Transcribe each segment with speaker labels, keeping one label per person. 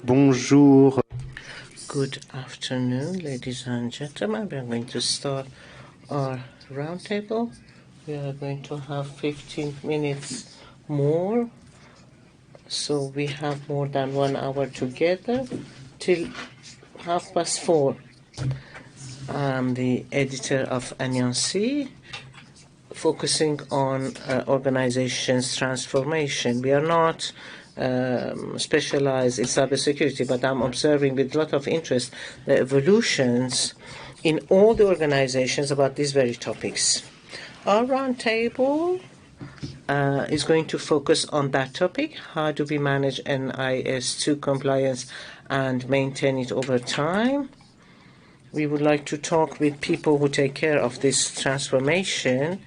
Speaker 1: Bonjour.
Speaker 2: Good afternoon, ladies and gentlemen. We are going to start our roundtable. We are going to have 15 minutes more, so we have more than 1 hour together till 4:30. I'm the editor of INCYBER, focusing on organizations' transformation. We are not specialized in cybersecurity, but I'm observing with a lot of interest the evolutions in all the organizations about these very topics. Our roundtable is going to focus on that topic. How do we manage NIS2 compliance and maintain it over time? We would like to talk with people who take care of this transformation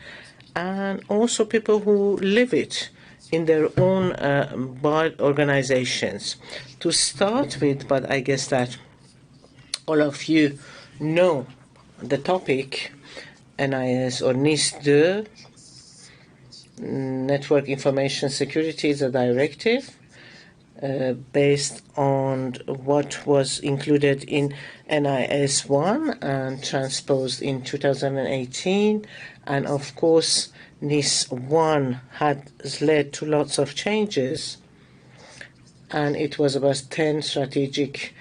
Speaker 2: and also people who live it in their own organizations. To start with, but I guess that all of you know the topic, NIS or NIS2, Network Information Security, is a directive based on what was included in NIS 1 and transposed in 2018. And of course, NIS 1 has led to lots of changes, and it was about 10 strategic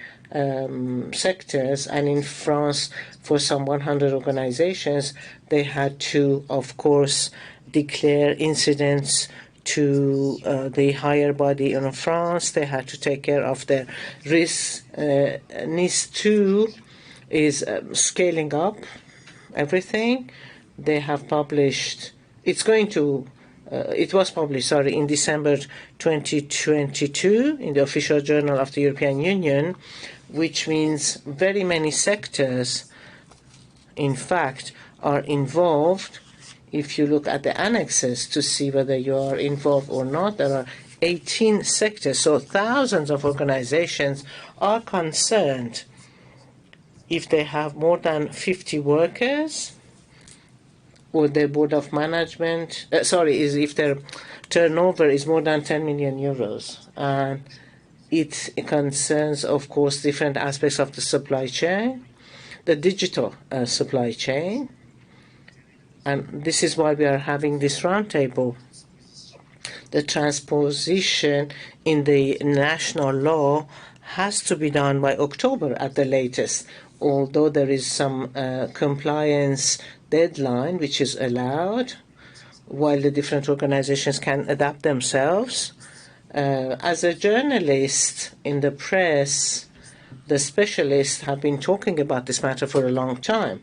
Speaker 2: sectors. And in France, for some 100 organizations, they had to, of course, declare incidents to the higher body in France. They had to take care of their risks. NIS 2 is scaling up everything. They have published, it was published, in December 2022 in the official journal of the European Union, which means very many sectors, in fact, are involved. If you look at the annexes to see whether you are involved or not, there are 18 sectors, so thousands of organizations are concerned. If they have more than 50 workers, or their board of management, if their turnover is more than 10 million euros. And it concerns, of course, different aspects of the supply chain, the digital supply chain. And this is why we are having this roundtable. The transposition in the national law has to be done by October at the latest, although there is some compliance deadline which is allowed, while the different organizations can adapt themselves. As a journalist in the press, the specialists have been talking about this matter for a long time.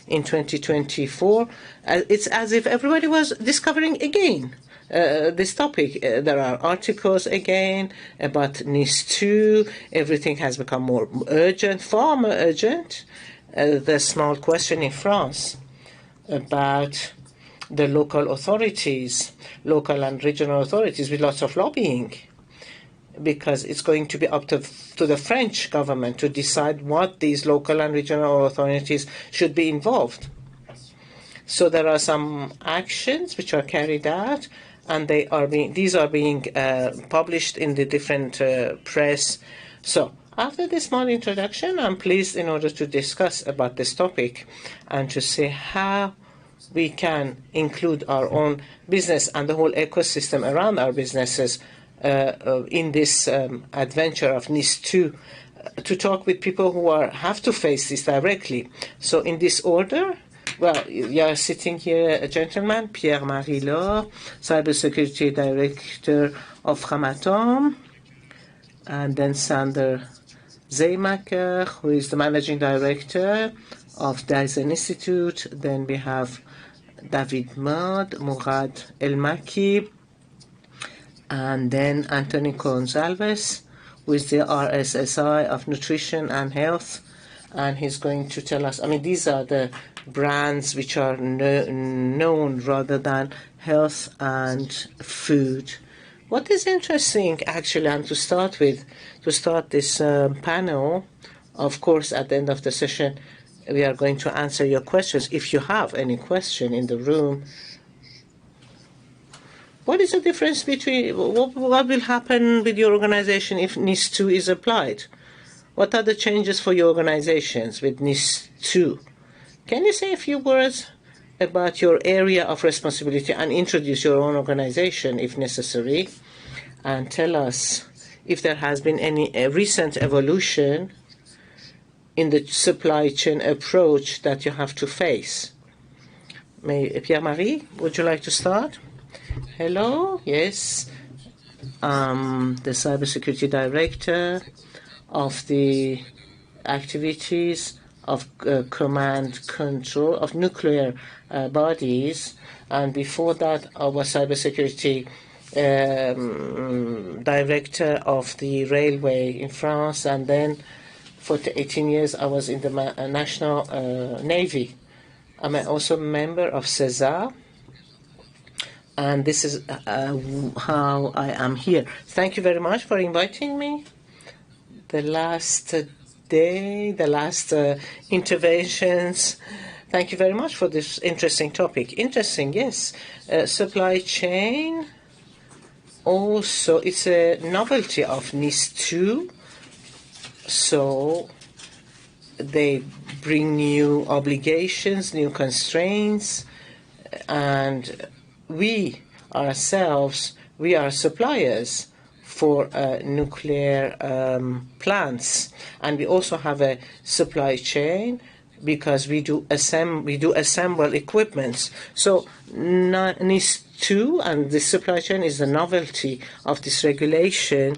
Speaker 2: In 2024, it's as if everybody was discovering again this topic. There are articles again about NIS 2. Everything has become more urgent, far more urgent. The small question in France about the local authorities, local and regional authorities, with lots of lobbying, because it's going to be up to the French government to decide what these local and regional authorities should be involved. So there are some actions which are carried out, and these are being published in the different press. So after this small introduction, I'm pleased in order to discuss about this topic and to see how we can include our own business and the whole ecosystem around our businesses in this adventure of NIS 2, to talk with people who have to face this directly. So in this order, well, you are sitting here, a gentleman, Pierre-Marie Laure, Cybersecurity Director of Framatome, and then Sander Zeemaker, who is the Managing Director of Dyson Institute. Then we have David Murad El-Maki, and then Anthony Gonzalez, who is the RSSI of Nutrition and Health, and he's going to tell us, these are the brands which are known rather than health and food. What is interesting, actually, and to start this panel, of course, at the end of the session, we are going to answer your questions. If you have any question in the room, What is the difference between, what will happen with your organization if NIS 2 is applied? What are the changes for your organizations with NIS 2? Can you say a few words about your area of responsibility and introduce your own organization if necessary? And tell us if there has been any recent evolution in the supply chain approach that you have to face. Pierre-Marie, would you like to start? Hello, yes. I'm the Cybersecurity Director of the activities of command control of nuclear bodies. And before that, I was Cybersecurity Director of the railway in France. And then for 18 years, I was in the National Navy. I'm also a member of CESAR. And this is how I am here. Thank you very much for inviting me. The last day, the last interventions. Thank you very much for this interesting topic. Interesting, yes. Supply chain. Also, it's a novelty of NIS 2. So they bring new obligations, new constraints, and we ourselves, we are suppliers for nuclear plants, and we also have a supply chain because we do assemble equipments. So NIS 2 and the supply chain is the novelty of this regulation.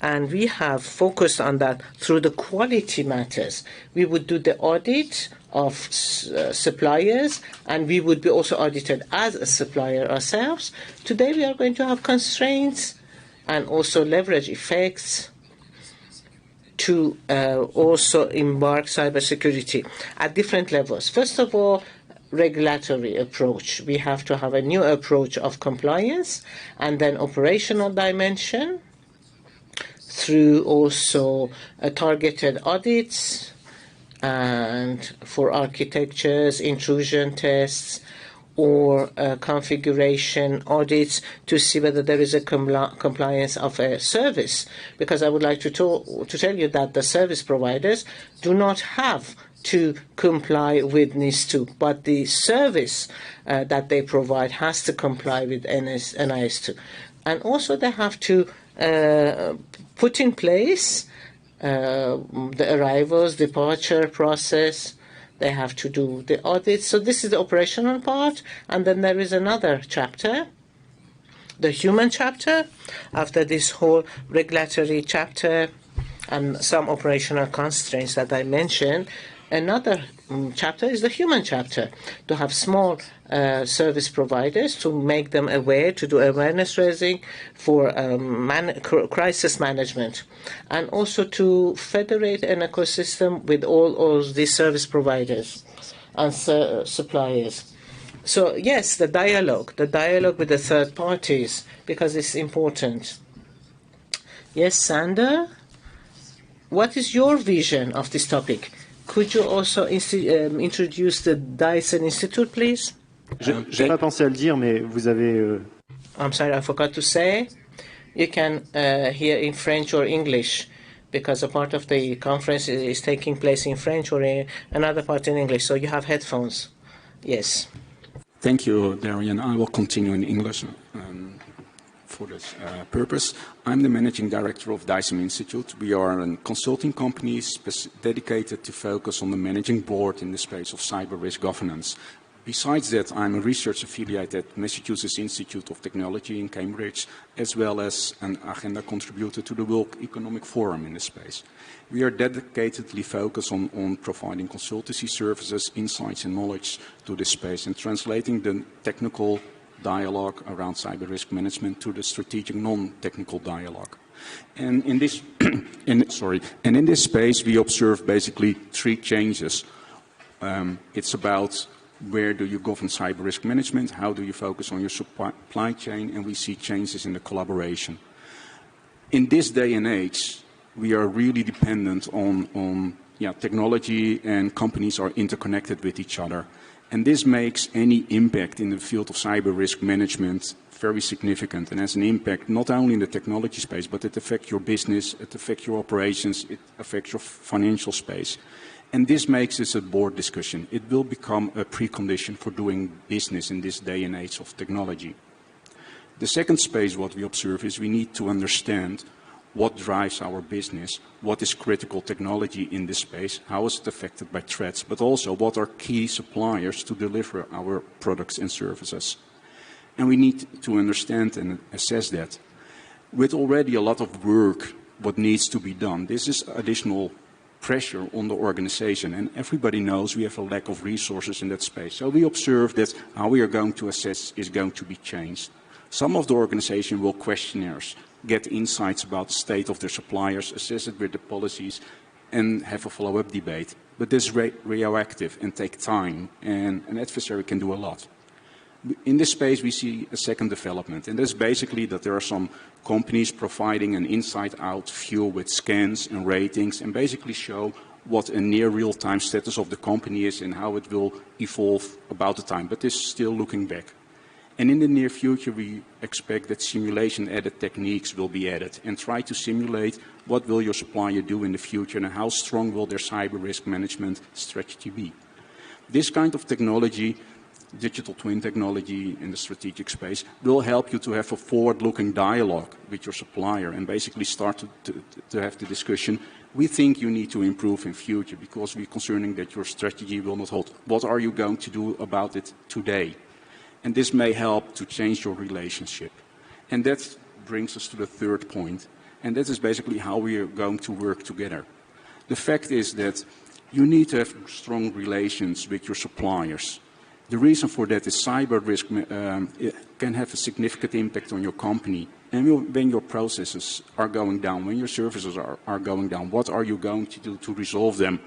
Speaker 2: And we have focused on that through the quality matters. We would do the audit of suppliers, and we would be also audited as a supplier ourselves. Today we are going to have constraints and also leverage effects to also embark cybersecurity at different levels. First of all, regulatory approach. We have to have a new approach of compliance, and then operational dimension, through also targeted audits and for architectures, intrusion tests, or configuration audits to see whether there is a compliance of a service. Because I would like to tell you that the service providers do not have to comply with NIS 2, but the service that they provide has to comply with NIS 2. And also they have to put in place the arrivals, departure process. They have to do the audits. So this is the operational part. And then there is another chapter, the human chapter, after this whole regulatory chapter and some operational constraints that I mentioned. Another chapter is the human chapter, to have small service providers, to make them aware, to do awareness raising for crisis management, and also to federate an ecosystem with all these service providers and suppliers. So yes, the dialogue with the third parties, because it's important. Yes, Sander, what is your vision of this topic? Could you also introduce the Dyson Institute, please?
Speaker 1: J'ai pas pensé à le dire, mais vous avez.
Speaker 2: I'm sorry, I forgot to say. You can hear in French or English, because a part of the conference is taking place in French or another part in English. So you have headphones. Yes.
Speaker 3: Thank you, Darian. I will continue in English for this purpose. I'm the managing director of Dyson Institute. We are a consulting company dedicated to focus on the managing board in the space of cyber risk governance. Besides that, I'm a research affiliate at Massachusetts Institute of Technology in Cambridge, as well as an agenda contributor to the World Economic Forum in this space. We are dedicatedly focused on providing consultancy services, insights and knowledge to this space and translating the technical dialogue around cyber risk management to the strategic non-technical dialogue. And in this, in this space, we observe basically three changes. It's about where do you govern cyber risk management, how do you focus on your supply chain, and we see changes in the collaboration. In this day and age, we are really dependent on technology, and companies are interconnected with each other. And this makes any impact in the field of cyber risk management very significant, and has an impact not only in the technology space, but it affects your business, it affects your operations, it affects your financial space. And this makes this a board discussion. It will become a precondition for doing business in this day and age of technology. The second space what we observe is we need to understand what drives our business, what is critical technology in this space, how is it affected by threats, but also what are key suppliers to deliver our products and services. And we need to understand and assess that. With already a lot of work what needs to be done, this is additional pressure on the organization, and everybody knows we have a lack of resources in that space. So we observe that how we are going to assess is going to be changed. Some of the organization will questionnaires, get insights about the state of their suppliers, assess it with the policies, and have a follow-up debate. But this is reactive and take time, and an adversary can do a lot. In this space, we see a second development, and that's basically that there are some companies providing an inside-out view with scans and ratings, and basically show what a near real-time status of the company is and how it will evolve about the time. But this is still looking back. And in the near future, we expect that simulation-added techniques will be added and try to simulate what will your supplier do in the future and how strong will their cyber risk management strategy be. This kind of technology, digital twin technology in the strategic space, will help you to have a forward-looking dialogue with your supplier and basically start to have the discussion. We think you need to improve in future because we're concerning that your strategy will not hold. What are you going to do about it today? And this may help to change your relationship. And that brings us to the third point. And that is basically how we are going to work together. The fact is that you need to have strong relations with your suppliers. The reason for that is cyber risk can have a significant impact on your company. And when your processes are going down, when your services are going down, what are you going to do to resolve them?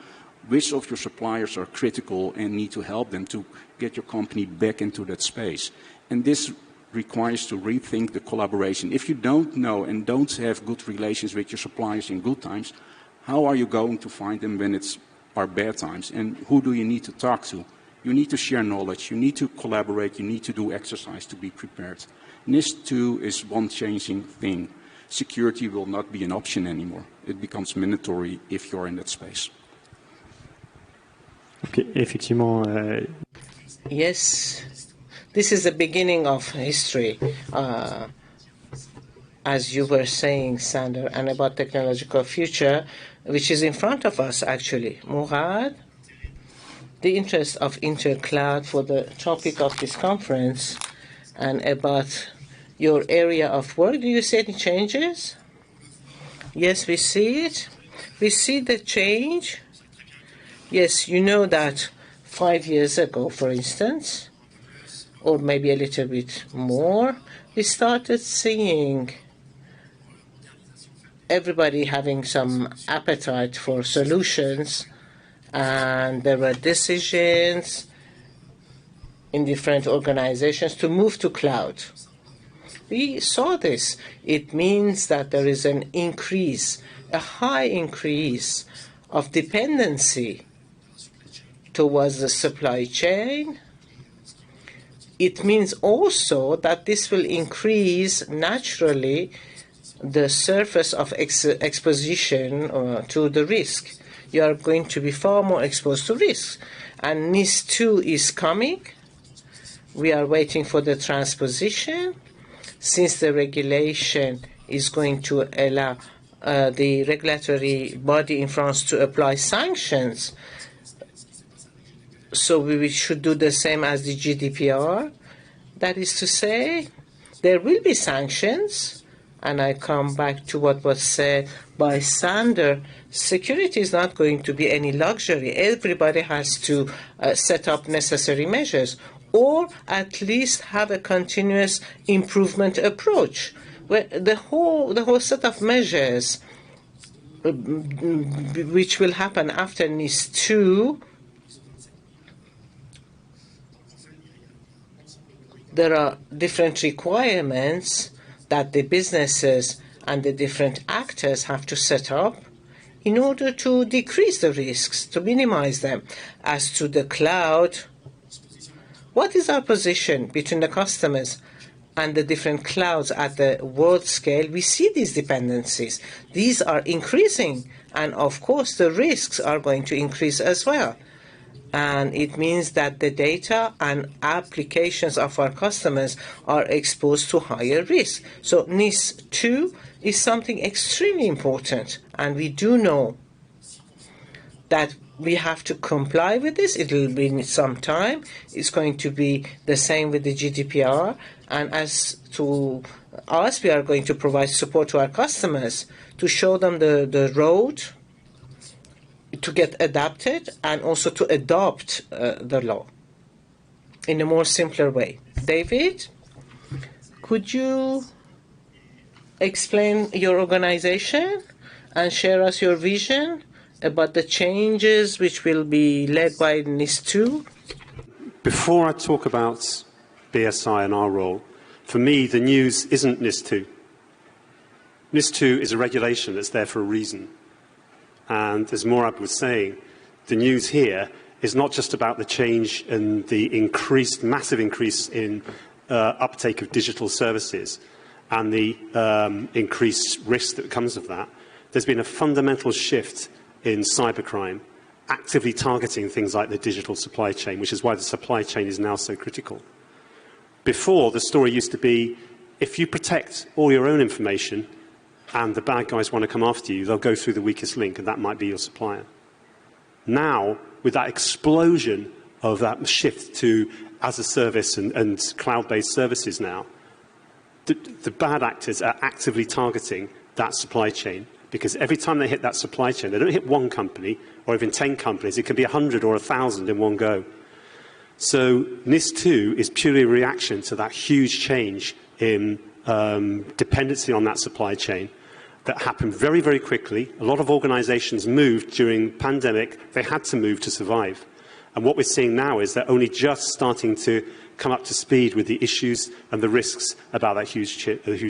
Speaker 3: Which of your suppliers are critical and need to help them to get your company back into that space? And this requires to rethink the collaboration. If you don't know and don't have good relations with your suppliers in good times, how are you going to find them when it's our bad times? And who do you need to talk to? You need to share knowledge, you need to collaborate, you need to do exercise to be prepared. NIS 2 is one changing thing. Security will not be an option anymore. It becomes mandatory if you're in that space.
Speaker 1: Okay, effectivement.
Speaker 2: Yes, this is the beginning of history, as you were saying, Sander, and about technological future, which is in front of us, actually. Murad, the interest of Intercloud for the topic of this conference and about your area of work, do you see any changes? Yes, we see it. We see the change. Yes, you know that 5 years ago, for instance, or maybe a little bit more, we started seeing everybody having some appetite for solutions, and there were decisions in different organizations to move to cloud. We saw this. It means that there is an increase, a high increase of dependency towards the supply chain. It means also that this will increase naturally the surface of exposition to the risk. You are going to be far more exposed to risks. And NIS 2 is coming. We are waiting for the transposition. Since the regulation is going to allow the regulatory body in France to apply sanctions, so we should do the same as the GDPR. That is to say, there will be sanctions, and I come back to what was said by Sander. Security is not going to be any luxury. Everybody has to set up necessary measures, or at least have a continuous improvement approach, where the whole set of measures which will happen after NIS 2. There are different requirements that the businesses and the different actors have to set up in order to decrease the risks, to minimize them. As to the cloud, What is our position between the customers and the different clouds at the world scale? We see these dependencies. These are increasing, and of course the risks are going to increase as well. And it means that the data and applications of our customers are exposed to higher risk. So NIS 2 is something extremely important, and we do know that we have to comply with this. It will be some time. It's going to be the same with the GDPR. And as to us, we are going to provide support to our customers to show them the road to get adapted and also to adopt the law in a more simpler way. David, could you explain your organization and share us your vision about the changes which will be led by NIS 2?
Speaker 4: Before I talk about BSI and our role, for me, the news isn't NIS 2. NIS 2 is a regulation that's there for a reason. And as Morab was saying, the news here is not just about the change and the massive increase in uptake of digital services and the increased risk that comes of that. There's been a fundamental shift in cybercrime, actively targeting things like the digital supply chain, which is why the supply chain is now so critical. Before, the story used to be, if you protect all your own information and the bad guys want to come after you, they'll go through the weakest link, and that might be your supplier. Now, with that explosion of that shift to as a service and cloud-based services now, the bad actors are actively targeting that supply chain, because every time they hit that supply chain, they don't hit one company or even 10 companies. It can be 100 or 1,000 in one go. So NIS 2 is purely a reaction to that huge change in dependency on that supply chain that happened very, very quickly. A lot of organizations moved during the pandemic. They had to move to survive. And what we're seeing now is they're only just starting to come up to speed with the issues and the risks about that huge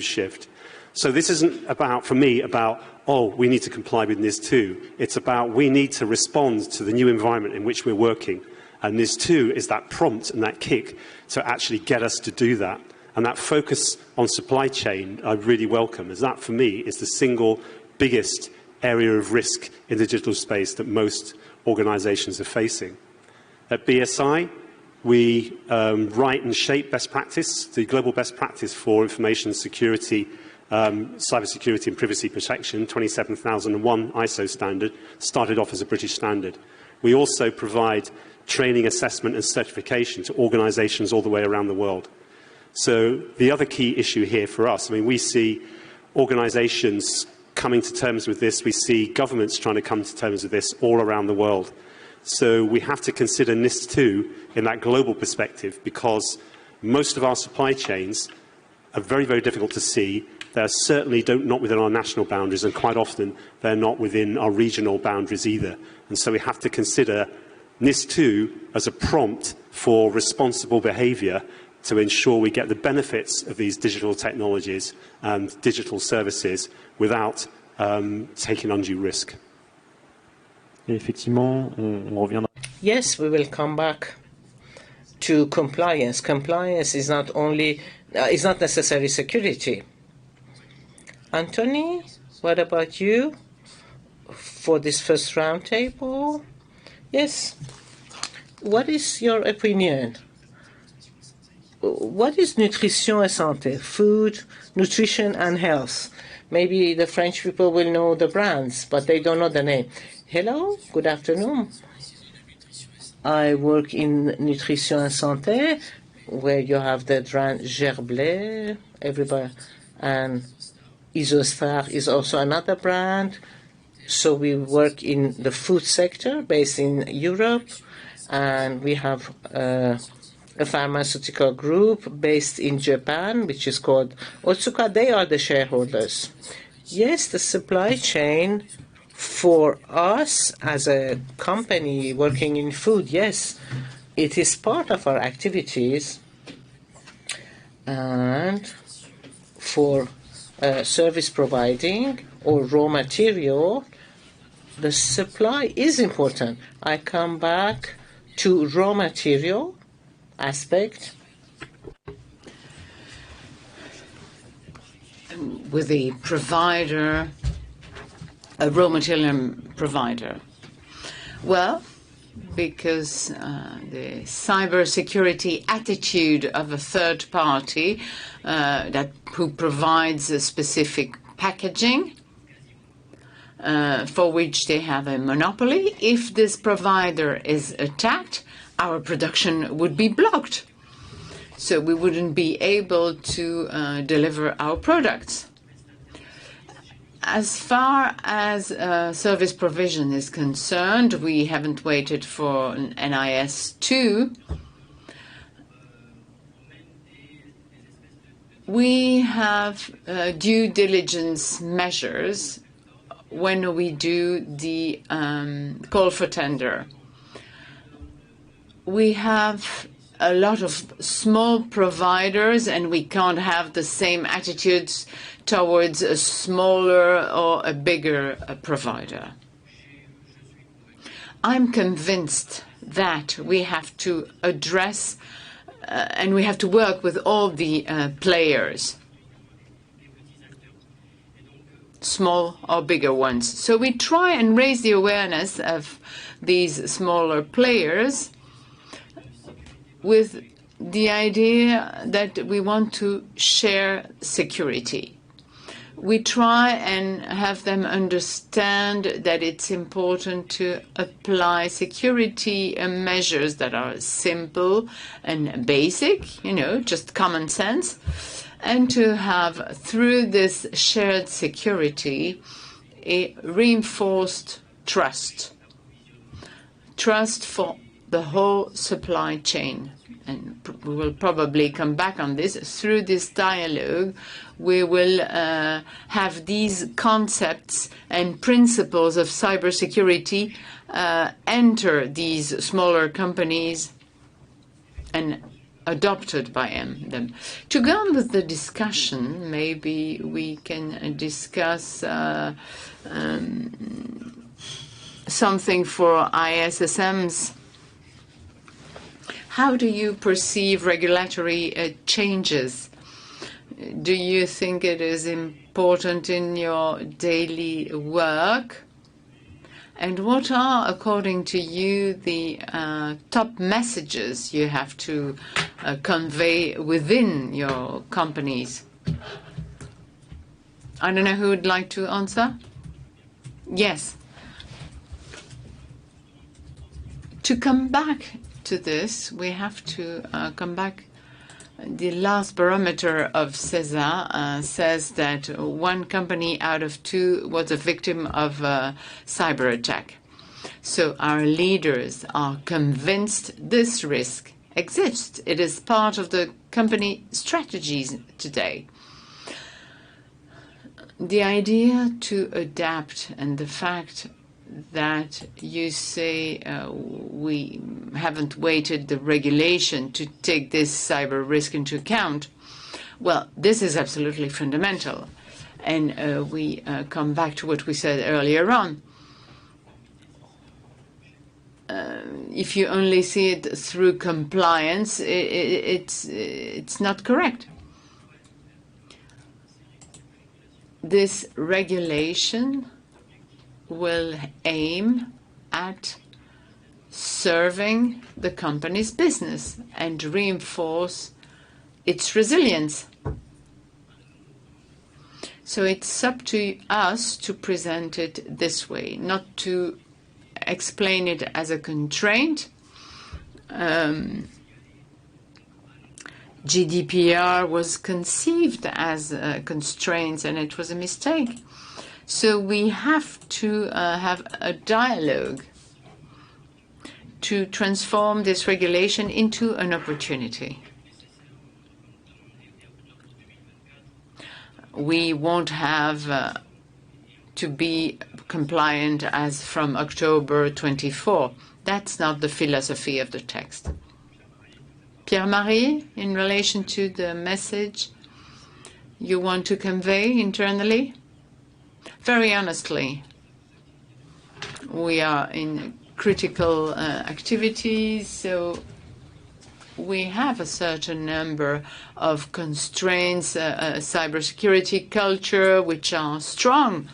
Speaker 4: shift. So this isn't about, for me, about, oh, we need to comply with NIS 2. It's about we need to respond to the new environment in which we're working. And NIS 2 is that prompt and that kick to actually get us to do that. And that focus on supply chain, I really welcome, as that, for me, is the single biggest area of risk in the digital space that most organizations are facing. At BSI, we write and shape best practice, the global best practice for information security, cybersecurity and privacy protection, 27001 ISO standard, started off as a British standard. We also provide training, assessment and certification to organizations all the way around the world. So the other key issue here for us, I mean, we see organizations coming to terms with this. We see governments trying to come to terms with this all around the world. So we have to consider NIS 2 in that global perspective, because most of our supply chains are very, very difficult to see. They're certainly not within our national boundaries, and quite often they're not within our regional boundaries either. And so we have to consider NIS 2 as a prompt for responsible behaviour to ensure we get the benefits of these digital technologies and digital services without taking undue risk.
Speaker 2: Yes, we will come back to compliance. Compliance is not necessarily security. Anthony, what about you for this first roundtable? Yes. What is your opinion? What is nutrition et santé? Food, nutrition and health. Maybe the French people will know the brands, but they don't know the name. Hello, good afternoon. I work in nutrition and santé, where you have the brand Gerblay, everybody, and Isostar is also another brand. So we work in the food sector based in Europe, and we have a pharmaceutical group based in Japan, which is called Otsuka. They are the shareholders. Yes, the supply chain for us as a company working in food, yes, it is part of our activities. And for service providing or raw material, the supply is important. I come back to raw material.
Speaker 5: aspect with the provider, a raw material provider. Well, because the cybersecurity attitude of a third party who provides a specific packaging for which they have a monopoly, if this provider is attacked, our production would be blocked. So we wouldn't be able to deliver our products. As far as service provision is concerned, we haven't waited for NIS 2. We have due diligence measures when we do the call for tender. We have a lot of small providers, and we can't have the same attitudes towards a smaller or a bigger provider. I'm convinced that we have to address and we have to work with all the players, small or bigger ones. So we try and raise the awareness of these smaller players with the idea that we want to share security. We try and have them understand that it's important to apply security measures that are simple and basic, just common sense, and to have, through this shared security, a reinforced trust for the whole supply chain. And we will probably come back on this. Through this dialogue, we will have these concepts and principles of cybersecurity enter these smaller companies and adopted by them. To go on with the discussion, maybe we can discuss something for ISSMs. How do you perceive regulatory changes? Do you think it is important in your daily work? And what are, according to you, the top messages you have to convey within your companies? I don't know who would like to answer. Yes. To come back to this, we have to come back. The last barometer of CESA says that 1 company out of 2 was a victim of a cyber attack. So our leaders are convinced this risk exists. It is part of the company strategies today. The idea to adapt and the fact that you say we haven't waited the regulation to take this cyber risk into account, well, this is absolutely fundamental. And we come back to what we said earlier on. If you only see it through compliance, it's not correct. This regulation will aim at serving the company's business and reinforce its resilience. So it's up to us to present it this way, not to explain it as a constraint. GDPR was conceived as constraints, and it was a mistake. So we have to have a dialogue to transform this regulation into an opportunity. We won't have to be compliant as from October 24. That's not the philosophy of the text. Pierre-Marie, in relation to the message you want to convey internally? Very honestly, we are in critical activities, so we have a certain number of constraints, cybersecurity culture, which are strong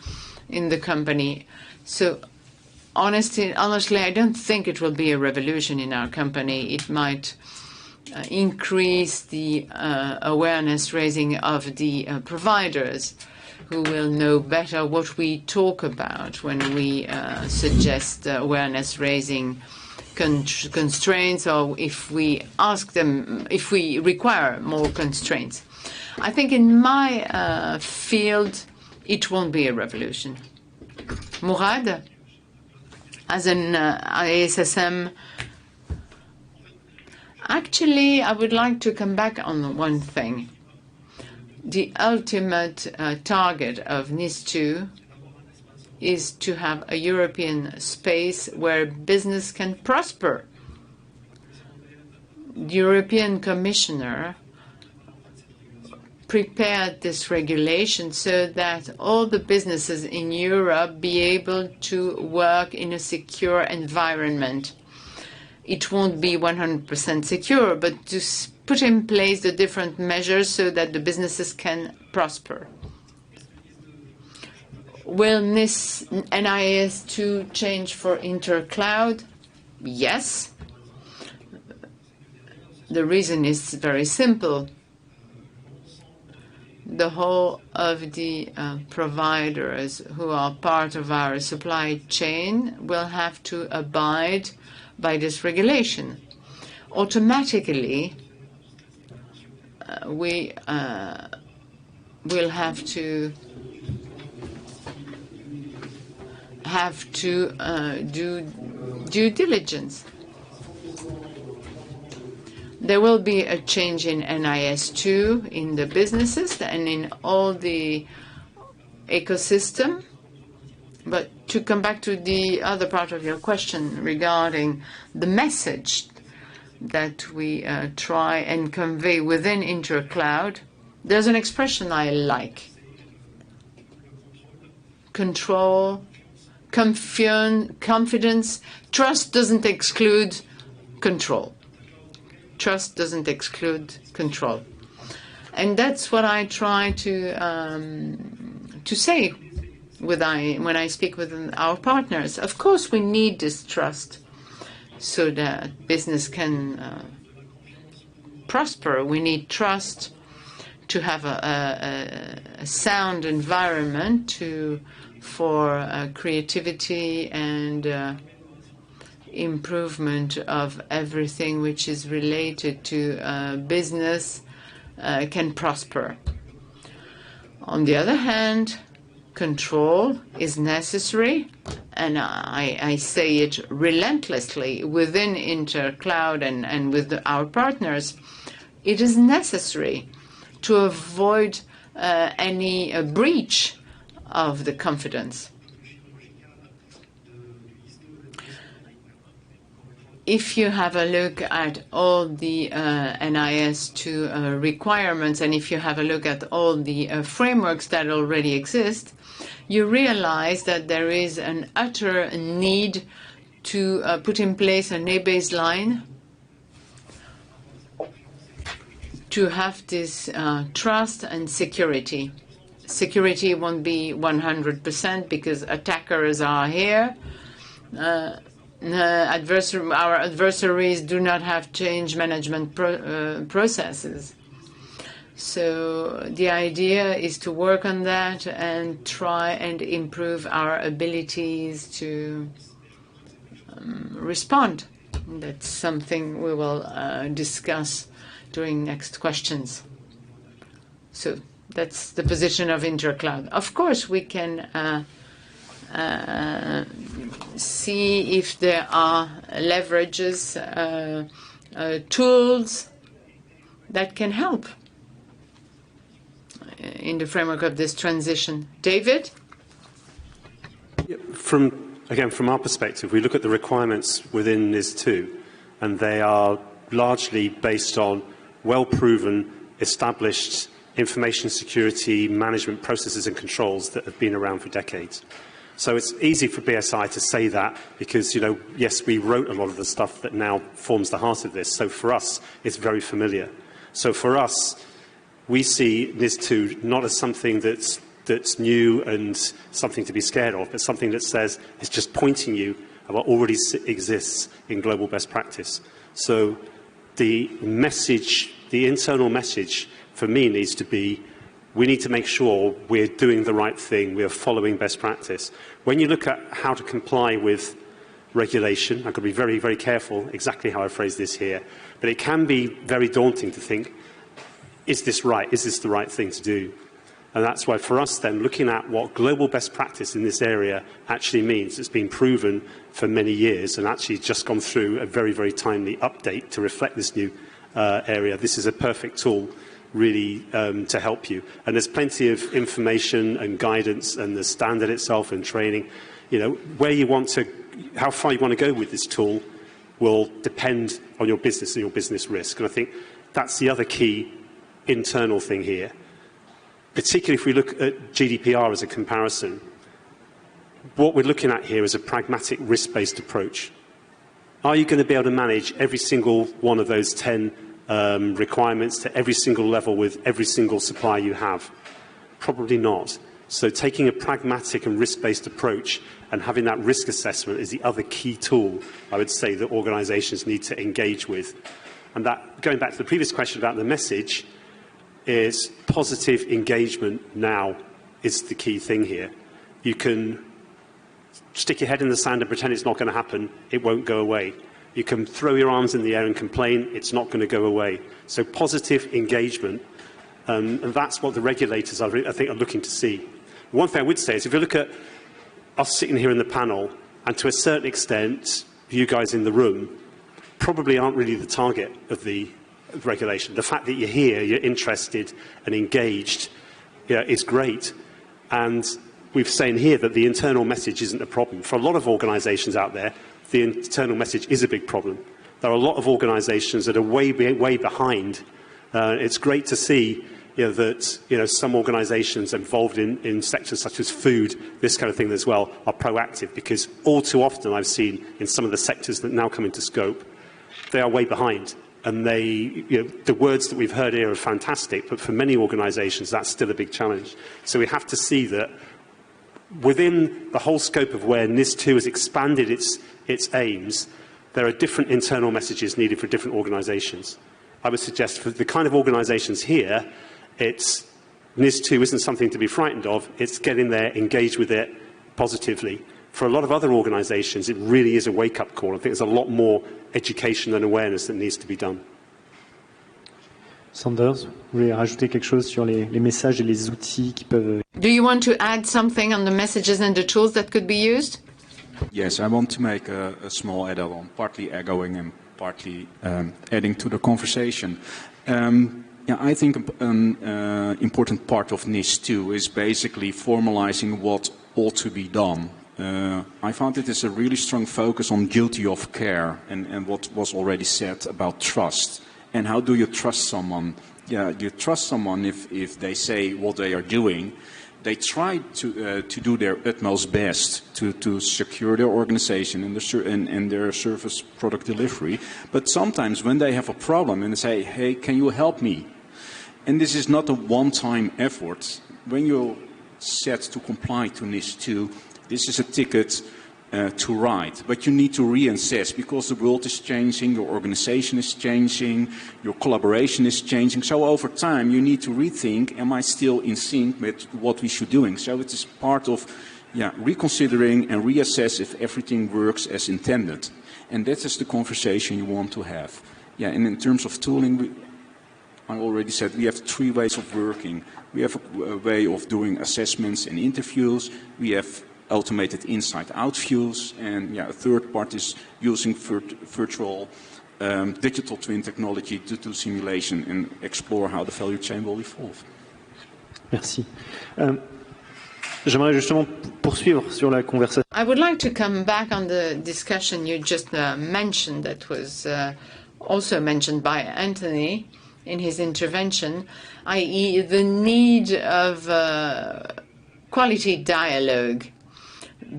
Speaker 5: in the company. So honestly, I don't think it will be a revolution in our company. It might increase the awareness raising of the providers, who will know better what we talk about when we suggest awareness raising constraints, or if we ask them, if we require more constraints. I think in my field, it won't be a revolution. Mourad, as an ISSM, actually, I would like to come back on one thing. The ultimate target of NIS2 is to have a European space where business can prosper. The European Commissioner prepared this regulation so that all the businesses in Europe be able to work in a secure environment. It won't be 100% secure, but to put in place the different measures so that the businesses can prosper. Will NIS 2 change for intercloud? Yes. The reason is very simple. The whole of the providers who are part of our supply chain will have to abide by this regulation. Automatically, we will have to do due diligence. There will be a change in NIS2 in the businesses and in all the ecosystem. But to come back to the other part of your question regarding the message that we try and convey within intercloud, there's an expression I like. Control, confidence. Trust doesn't exclude control. Trust doesn't exclude control. And that's what I try to say when I speak with our partners. Of course, we need this trust so that business can prosper. We need trust to have a sound environment for creativity and improvement of everything which is related to business can prosper. On the other hand, control is necessary, and I say it relentlessly within intercloud and with our partners. It is necessary to avoid any breach of the confidence. If you have a look at all the NIS2 requirements, and if you have a look at all the frameworks that already exist, you realize that there is an utter need to put in place an A baseline to have this trust and security. Security won't be 100% because attackers are here. Our adversaries do not have change management processes. So the idea is to work on that and try and improve our abilities to respond. That's something we will discuss during next questions. So that's the position of intercloud. Of course, we can see if there are leverages, tools that can help in the framework of this transition. David?
Speaker 4: From our perspective, we look at the requirements within NIS2, and they are largely based on well-proven, established information security management processes and controls that have been around for decades. So it's easy for BSI to say that because, yes, we wrote a lot of the stuff that now forms the heart of this. So for us, it's very familiar. So for us, we see NIS2 not as something that's new and something to be scared of, but something that says it's just pointing you at what already exists in global best practice. So the message, the internal message for me needs to be, we need to make sure we're doing the right thing, we're following best practice. When you look at how to comply with regulation, I've got to be very, very careful exactly how I phrase this here, but it can be very daunting to think, is this right? Is this the right thing to do? And that's why for us then, looking at what global best practice in this area actually means, it's been proven for many years and actually just gone through a very, very timely update to reflect this new area. This is a perfect tool really to help you. And there's plenty of information and guidance and the standard itself and training. Where you want to, how far you want to go with this tool will depend on your business and your business risk. And I think that's the other key internal thing here. Particularly if we look at GDPR as a comparison, what we're looking at here is a pragmatic risk-based approach. Are you going to be able to manage every single one of those 10 requirements to every single level with every single supplier you have? Probably not. So taking a pragmatic and risk-based approach and having that risk assessment is the other key tool, I would say, that organisations need to engage with. And that, going back to the previous question about the message, is positive engagement now is the key thing here. You can stick your head in the sand and pretend it's not going to happen. It won't go away. You can throw your arms in the air and complain. It's not going to go away. So positive engagement, and that's what the regulators, I think, are looking to see. One thing I would say is if you look at us sitting here in the panel, and to a certain extent, you guys in the room probably aren't really the target of the regulation. The fact that you're here, you're interested and engaged, is great. And we've saying here that the internal message isn't a problem. For a lot of organisations out there, the internal message is a big problem. There are a lot of organisations that are way behind. It's great to see that some organisations involved in sectors such as food, this kind of thing as well, are proactive, because all too often I've seen in some of the sectors that now come into scope, they are way behind. And the words that we've heard here are fantastic, but for many organisations, that's still a big challenge. So we have to see that within the whole scope of where NIS2 has expanded its aims, there are different internal messages needed for different organisations. I would suggest for the kind of organisations here, NIS2 isn't something to be frightened of. It's getting there, engage with it positively. For a lot of other organisations, it really is a wake-up call. I think there's a lot more education and awareness that needs to be done.
Speaker 1: Sanders, vous voulez rajouter quelque chose sur les messages et les outils qui peuvent...
Speaker 5: Do you want to add something on the messages and the tools that could be used?
Speaker 3: Yes, I want to make a small add-on, partly echoing and partly adding to the conversation. I think an important part of NIS2 is basically formalizing what ought to be done. I found it is a really strong focus on duty of care and what was already said about trust. And how do you trust someone? Yeah, you trust someone if they say what they are doing. They try to do their utmost best to secure their organization and their service product delivery. But sometimes when they have a problem and they say, hey, can you help me? And this is not a one-time effort. When you're set to comply to NIS2, this is a ticket to write, but you need to reassess because the world is changing, your organization is changing, your collaboration is changing. So over time, you need to rethink, am I still in sync with what we should be doing? So it is part of reconsidering and reassess if everything works as intended. And that is the conversation you want to have. Yeah, and in terms of tooling, I already said we have 3 ways of working. We have a way of doing assessments and interviews. We have automated inside-out views, and a third part is using virtual digital twin technology to do simulation and explore how the value chain will evolve.
Speaker 1: Merci. J'aimerais justement poursuivre sur la conversation.
Speaker 5: I would like to come back on the discussion you just mentioned that was also mentioned by Anthony in his intervention, i.e. the need of quality dialogue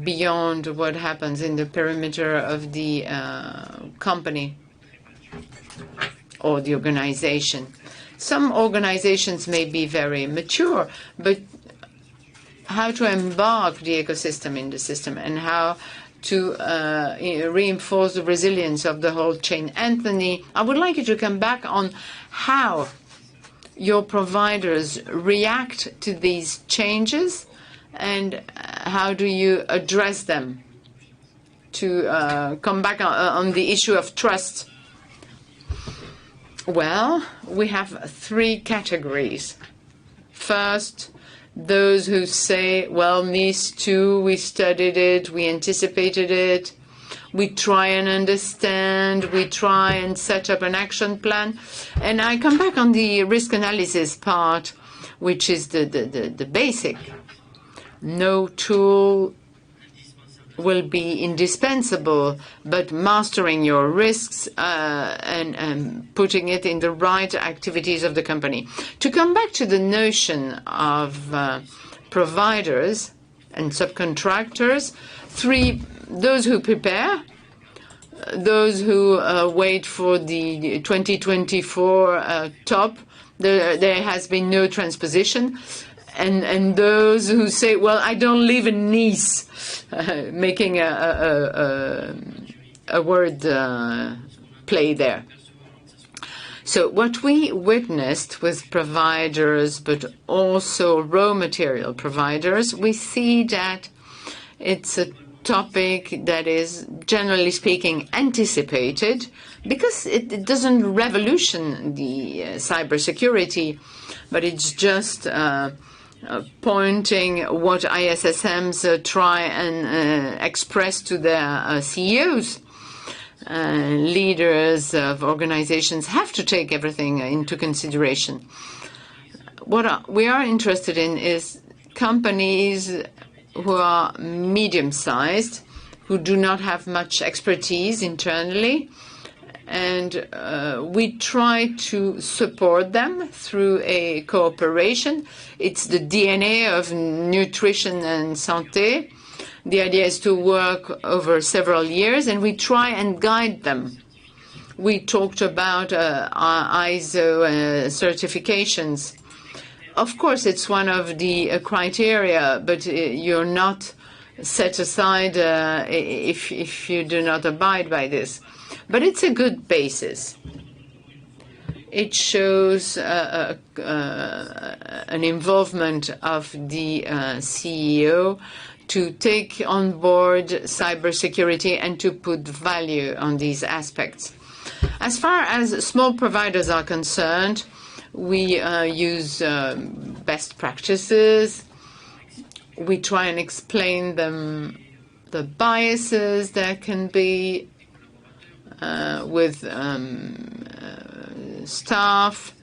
Speaker 5: beyond what happens in the perimeter of the company or the organization. Some organizations may be very mature, but how to embark the ecosystem in the system and how to reinforce the resilience of the whole chain. Anthony, I would like you to come back on how your providers react to these changes and how do you address them to come back on the issue of trust. Well, we have three categories. First, those who say, well, NIS 2, we studied it, we anticipated it, we try and understand, we try and set up an action plan. And I come back on the risk analysis part, which is the basic. No tool will be indispensable, but mastering your risks and putting it in the right activities of the company. To come back to the notion of providers and subcontractors, those who prepare, those who wait for the 2024 top, there has been no transposition, and those who say, well, I don't live in Nice, making a word play there. So what we witnessed with providers, but also raw material providers, we see that it's a topic that is, generally speaking, anticipated because it doesn't revolution the cybersecurity, but it's just pointing what ISSMs try and express to their CEOs. Leaders of organizations have to take everything into consideration. What we are interested in is companies who are medium-sized, who do not have much expertise internally, and we try to support them through a cooperation. It's the DNA of nutrition and santé. The idea is to work over several years, and we try and guide them. We talked about ISO certifications. Of course, it's one of the criteria, but you're not set aside if you do not abide by this. But it's a good basis. It shows an involvement of the CEO to take on board cybersecurity and to put value on these aspects. As far as small providers are concerned, we use best practices. We try and explain them the biases that can be with staff,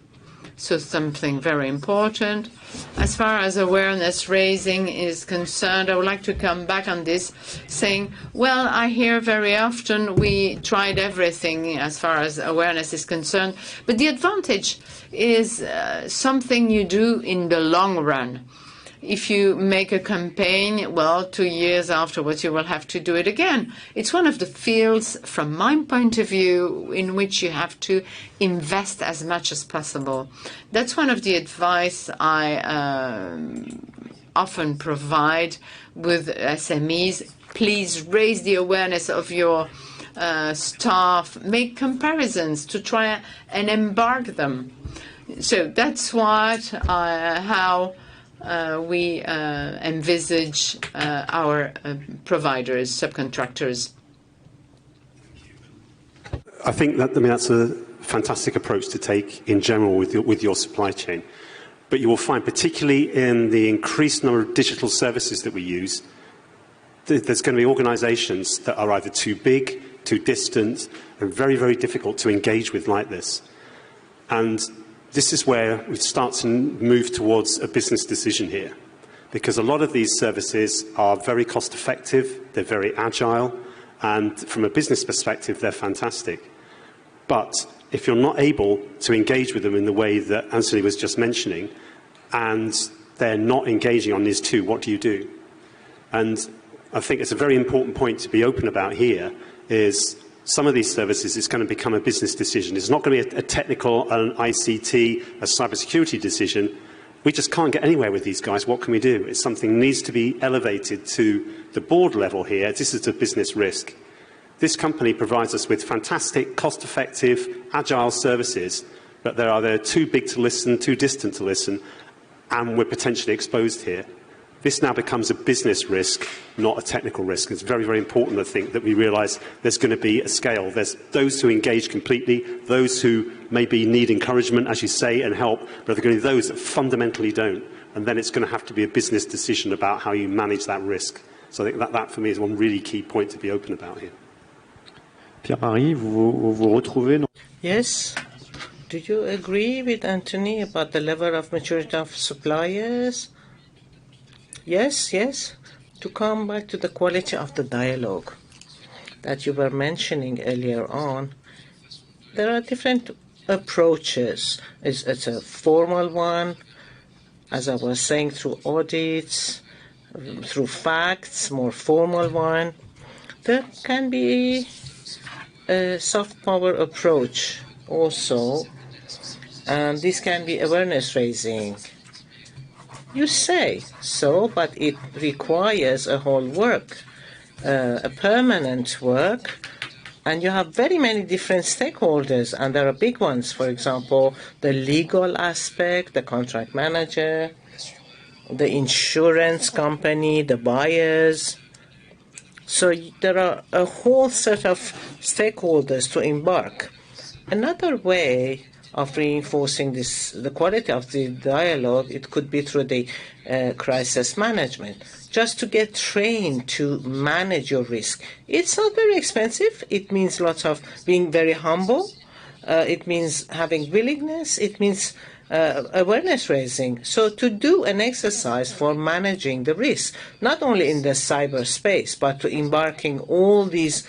Speaker 5: so something very important. As far as awareness raising is concerned, I would like to come back on this, saying, well, I hear very often we tried everything as far as awareness is concerned, but the advantage is something you do in the long run. If you make a campaign, well, 2 years afterwards, you will have to do it again. It's one of the fields, from my point of view, in which you have to invest as much as possible. That's one of the advice I often provide with SMEs. Please raise the awareness of your staff, make comparisons to try and embark them. So that's how we envisage our providers, subcontractors.
Speaker 4: I think that's a fantastic approach to take in general with your supply chain. But you will find, particularly in the increased number of digital services that we use, there's going to be organizations that are either too big, too distant, and very, very difficult to engage with like this. And this is where we start to move towards a business decision here, because a lot of these services are very cost effective, they're very agile, and from a business perspective, they're fantastic. But if you're not able to engage with them in the way that Anthony was just mentioning, and they're not engaging on NIS 2, what do you do? And I think it's a very important point to be open about here is some of these services is going to become a business decision. It's not going to be a technical, an ICT, a cybersecurity decision. We just can't get anywhere with these guys. What can we do? It's something that needs to be elevated to the board level here. This is a business risk. This company provides us with fantastic, cost-effective, agile services, but they're either too big to listen, too distant to listen, and we're potentially exposed here. This now becomes a business risk, not a technical risk. It's very, very important, I think, that we realise there's going to be a scale. There's those who engage completely, those who maybe need encouragement, as you say, and help, but there are going to be those that fundamentally don't. And then it's going to have to be a business decision about how you manage that risk. So I think that for me, is one really key point to be open about here.
Speaker 1: Pierre-Marie, vous retrouvez?
Speaker 2: Yes. Do you agree with Anthony about the level of maturity of suppliers? Yes, yes. To come back to the quality of the dialogue that you were mentioning earlier on, there are different approaches. It's a formal one, as I was saying, through audits, through facts, more formal one. There can be a soft power approach also, and this can be awareness raising. You say so, but it requires a whole work, a permanent work, and you have very many different stakeholders, and there are big ones, for example, the legal aspect, the contract manager, the insurance company, the buyers. So there are a whole set of stakeholders to embark. Another way of reinforcing the quality of the dialogue, it could be through the crisis management, just to get trained to manage your risk. It's not very expensive. It means lots of being very humble. It means having willingness. It means awareness raising. So to do an exercise for managing the risk, not only in the cyberspace, but to embarking all these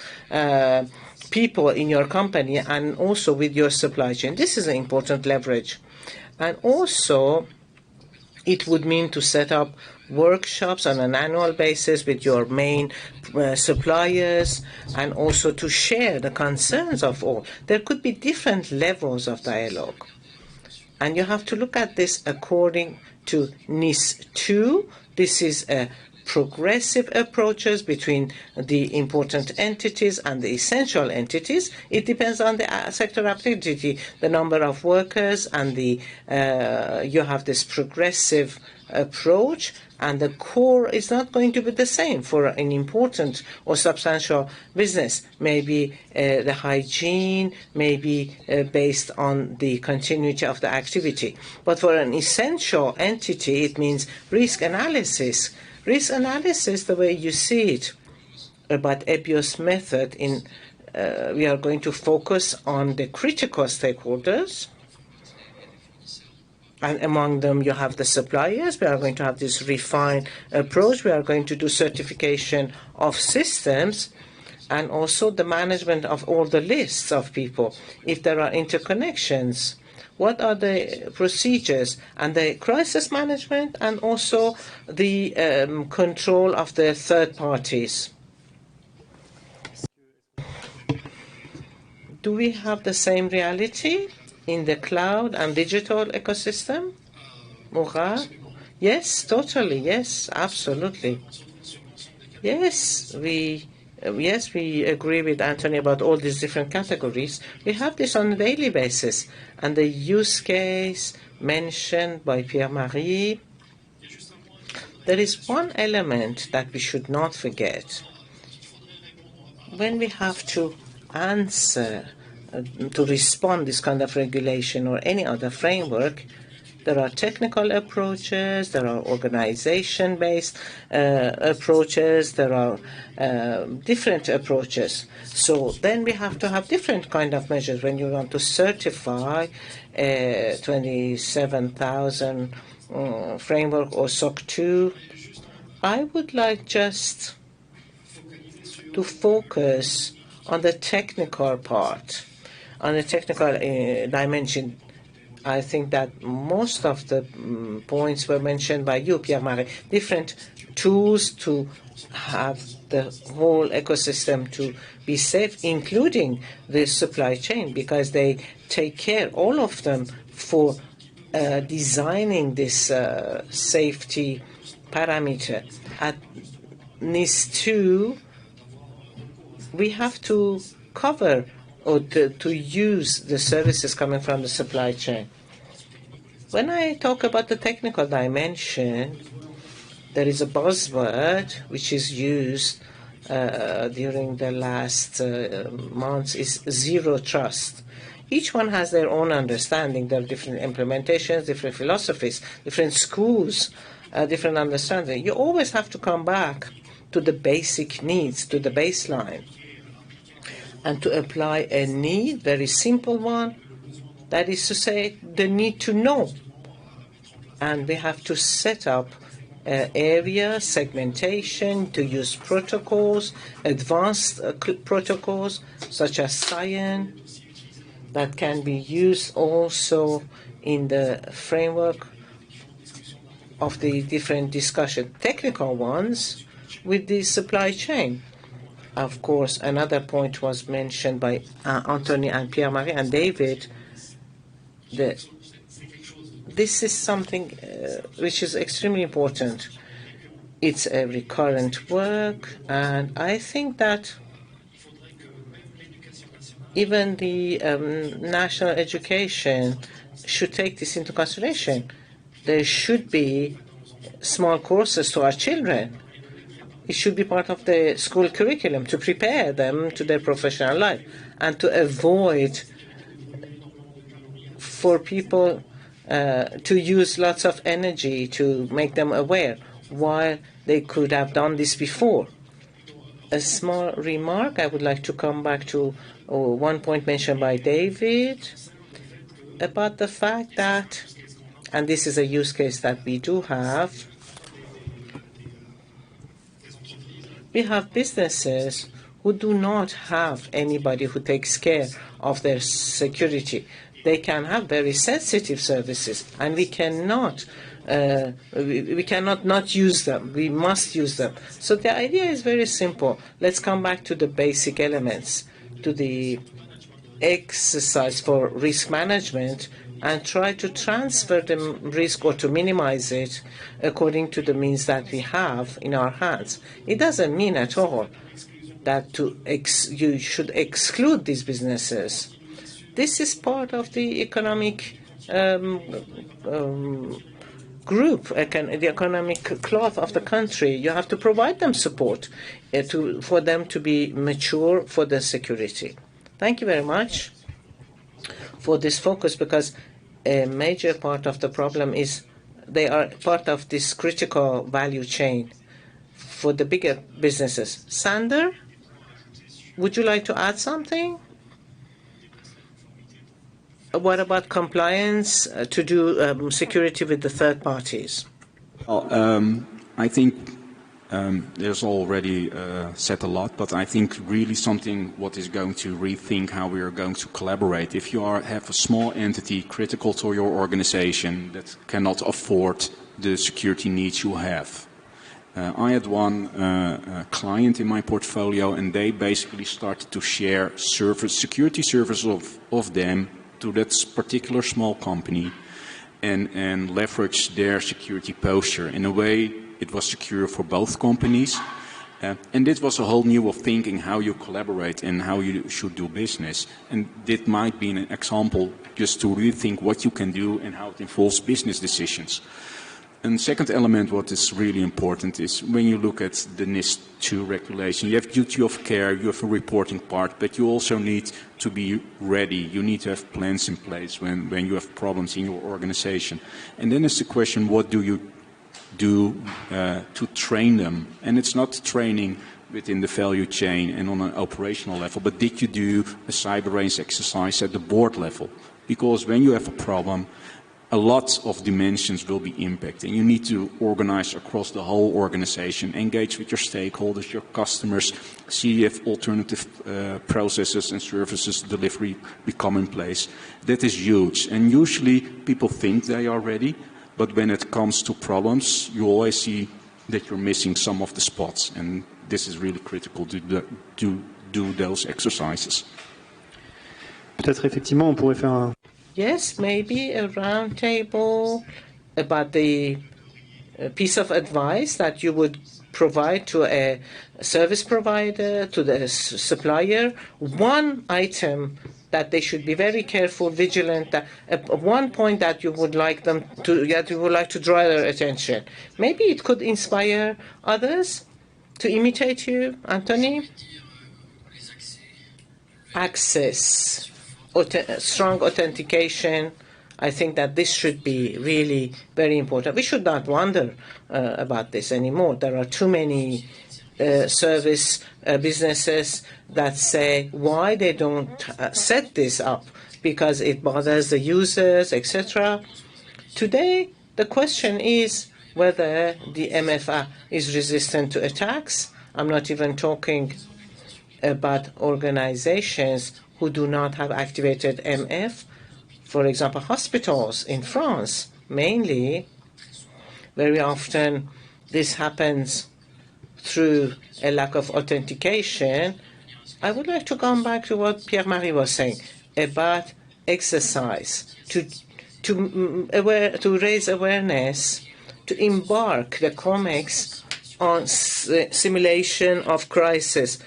Speaker 2: people in your company and also with your supply chain. This is an important leverage. And also, it would mean to set up workshops on an annual basis with your main suppliers, and also to share the concerns of all. There could be different levels of dialogue. And you have to look at this according to NIS 2. This is a progressive approaches between the important entities and the essential entities. It depends on the sector activity, the number of workers, and the you have this progressive approach, and the core is not going to be the same for an important or substantial business. Maybe the hygiene may be based on the continuity of the activity. But for an essential entity, it means risk analysis. Risk analysis, the way you see it, about EBIOS method, we are going to focus on the critical stakeholders. And among them, you have the suppliers. We are going to have this refined approach. We are going to do certification of systems and also the management of all the lists of people. If there are interconnections, what are the procedures and the crisis management, and also the control of the third parties? Do we have the same reality in the cloud and digital ecosystem? Mourad? Yes, totally. Yes, absolutely. Yes, we agree with Anthony about all these different categories. We have this on a daily basis. And the use case mentioned by Pierre-Marie, there is one element that we should not forget. When we have to answer, to respond this kind of regulation or any other framework, there are technical approaches, there are organization-based approaches, there are different approaches. So then we have to have different kind of measures. When you want to certify 27,000 framework or SOC 2, I would like just to focus on the technical part, on the technical dimension. I think that most of the points were mentioned by you, Pierre-Marie. Different tools to have the whole ecosystem to be safe, including the supply chain, because they take care, all of them, for designing this safety parameter. At NIS 2, we have to cover or to use the services coming from the supply chain. When I talk about the technical dimension, there is a buzzword which is used during the last months is zero trust. Each one has their own understanding. There are different implementations, different philosophies, different schools, different understanding. You always have to come back to the basic needs, to the baseline, and to apply a need, very simple one, that is to say, the need to know. And we have to set up area segmentation, to use protocols, advanced protocols such as Cyan, that can be used also in the framework of the different discussion, technical ones with the supply chain. Of course, another point was mentioned by Anthony and Pierre-Marie and David. This is something which is extremely important. It's a recurrent work, and I think that even the national education should take this into consideration. There should be small courses to our children. It should be part of the school curriculum to prepare them to their professional life and to avoid for people to use lots of energy to make them aware, while they could have done this before. A small remark, I would like to come back to one point mentioned by David about the fact that, and this is a use case that we do have, we have businesses who do not have anybody who takes care of their security. They can have very sensitive services, and we cannot not use them. We must use them. So the idea is very simple. Let's come back to the basic elements, to the exercise for risk management, and try to transfer the risk or to minimize it according to the means that we have in our hands. It doesn't mean at all that you should exclude these businesses. This is part of the economic group, the economic cloth of the country. You have to provide them support for them to be mature for their security. Thank you very much for this focus, because a major part of the problem is they are part of this critical value chain for the bigger businesses. Sander, would you like to add something? What about compliance to do security with the third parties?
Speaker 3: Well, I think there's already said a lot, but I think really something what is going to rethink how we are going to collaborate. If you have a small entity critical to your organization that cannot afford the security needs you have. I had one client in my portfolio, and they basically started to share security services of them to that particular small company and leverage their security posture. In a way, it was secure for both companies. And this was a whole new way of thinking how you collaborate and how you should do business. And this might be an example just to rethink what you can do and how it involves business decisions. And second element, what is really important, is when you look at the NIS 2 regulation, you have duty of care, you have a reporting part, but you also need to be ready. You need to have plans in place when you have problems in your organization. And then it's the question, what do you do to train them? And it's not training within the value chain and on an operational level, but did you do a cyber range exercise at the board level? Because when you have a problem, a lot of dimensions will be impacted. And you need to organize across the whole organization, engage with your stakeholders, your customers, see if alternative processes and services delivery become in place. That is huge. And usually people think they are ready, but when it comes to problems, you always see that you're missing some of the spots. And this is really critical to do those exercises.
Speaker 1: Peut-être effectivement on pourrait faire un...
Speaker 2: Yes, maybe a round table about the piece of advice that you would provide to a service provider, to the supplier. One item that they should be very careful, vigilant, that one point that you would like them to, that you would like to draw their attention. Maybe it could inspire others to imitate you, Anthony. Access. Strong authentication. I think that this should be really very important. We should not wonder about this anymore. There are too many service businesses that say why they don't set this up, because it bothers the users, etc. Today, the question is whether the MFA is resistant to attacks. I'm not even talking about organizations who do not have activated MF. For example, hospitals in France, mainly, very often this happens through a lack of authentication. I would like to come back to what Pierre-Marie was saying about exercise, to raise awareness, to embark the COMEX on simulation of crisis.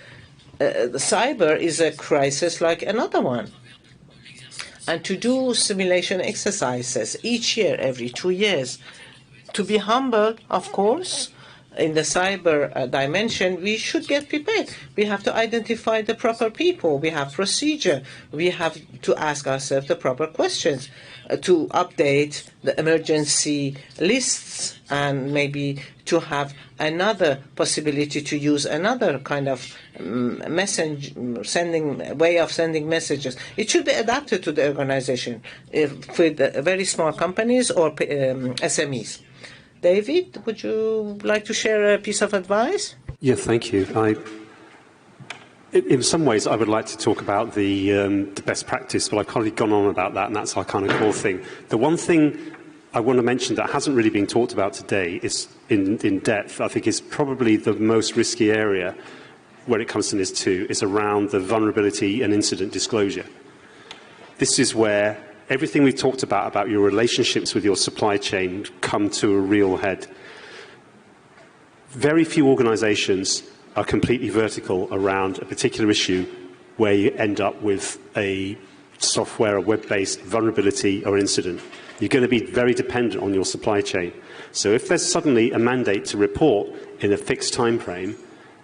Speaker 2: The cyber is a crisis like another one. And to do simulation exercises each year, every 2 years, to be humble, of course, in the cyber dimension, we should get prepared. We have to identify the proper people. We have procedure. We have to ask ourselves the proper questions, to update the emergency lists, and maybe to have another possibility to use another kind of way of sending messages. It should be adapted to the organization with very small companies or SMEs. David, would you like to share a piece of advice?
Speaker 4: Yeah, thank you. In some ways, I would like to talk about the best practice, but I've kind of gone on about that, and that's our kind of core thing. The one thing I want to mention that hasn't really been talked about today is in depth, I think is probably the most risky area when it comes to NIS 2, is around the vulnerability and incident disclosure. This is where everything we've talked about your relationships with your supply chain come to a real head. Very few organizations are completely vertical around a particular issue where you end up with a software or web-based vulnerability or incident. You're going to be very dependent on your supply chain. So if there's suddenly a mandate to report in a fixed time frame,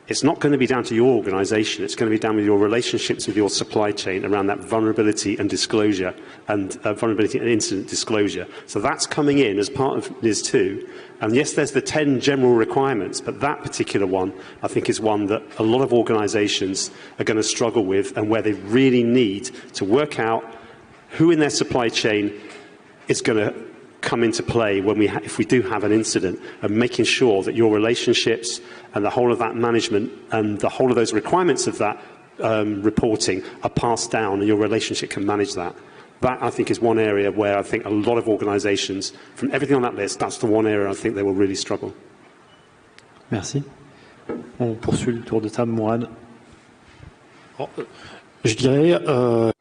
Speaker 4: it's not going to be down to your organization. It's going to be down with your relationships with your supply chain around that vulnerability and disclosure and vulnerability and incident disclosure. So that's coming in as part of NIS 2. And yes, there's the 10 general requirements, but that particular one, I think, is one that a lot of organizations are going to struggle with, and where they really need to work out who in their supply chain is going to come into play when if we do have an incident, and making sure that your relationships and the whole of that management and the whole of those requirements of that reporting are passed down, and your relationship can manage that. That, I think, is one area where I think a lot of organisations, from everything on that list, that's the one area I think they will really struggle.
Speaker 1: Merci. On poursuit le tour de table, Mourad. Je dirais...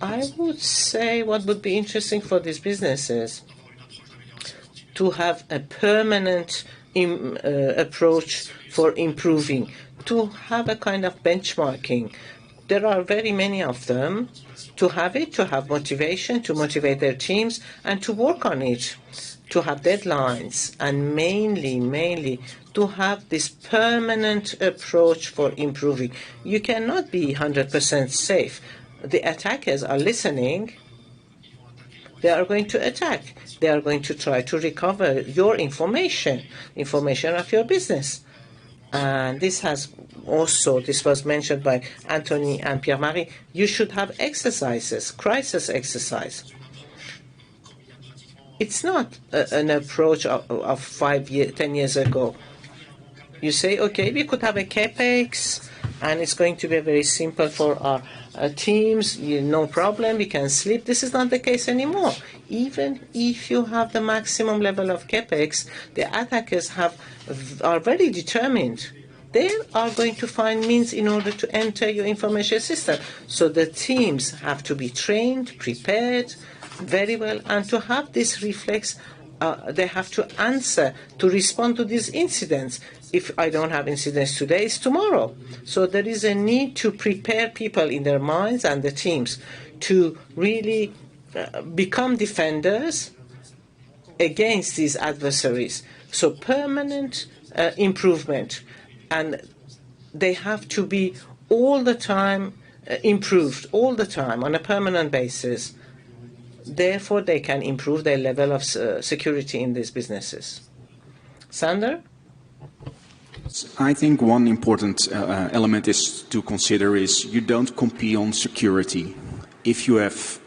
Speaker 2: I would say what would be interesting for these businesses to have a permanent approach for improving, to have a kind of benchmarking. There are very many of them. To have it, to have motivation, to motivate their teams, and to work on it, to have deadlines, and mainly to have this permanent approach for improving. You cannot be 100% safe. The attackers are listening. They are going to attack. They are going to try to recover your information of your business. And this was mentioned by Anthony and Pierre-Marie. You should have exercises, crisis exercise. It's not an approach of 10 years ago. You say, okay, we could have a CapEx, and it's going to be very simple for our teams. No problem, we can sleep. This is not the case anymore. Even if you have the maximum level of CapEx, the attackers are very determined. They are going to find means in order to enter your information system. So the teams have to be trained, prepared very well, and to have this reflex, they have to answer, to respond to these incidents. If I don't have incidents today, it's tomorrow. So there is a need to prepare people in their minds and the teams to really become defenders against these adversaries. So permanent improvement, and they have to be all the time improved, all the time on a permanent basis. Therefore, they can improve their level of security in these businesses. Sander?
Speaker 3: I think one important element is to consider is you don't compete on security. If you have,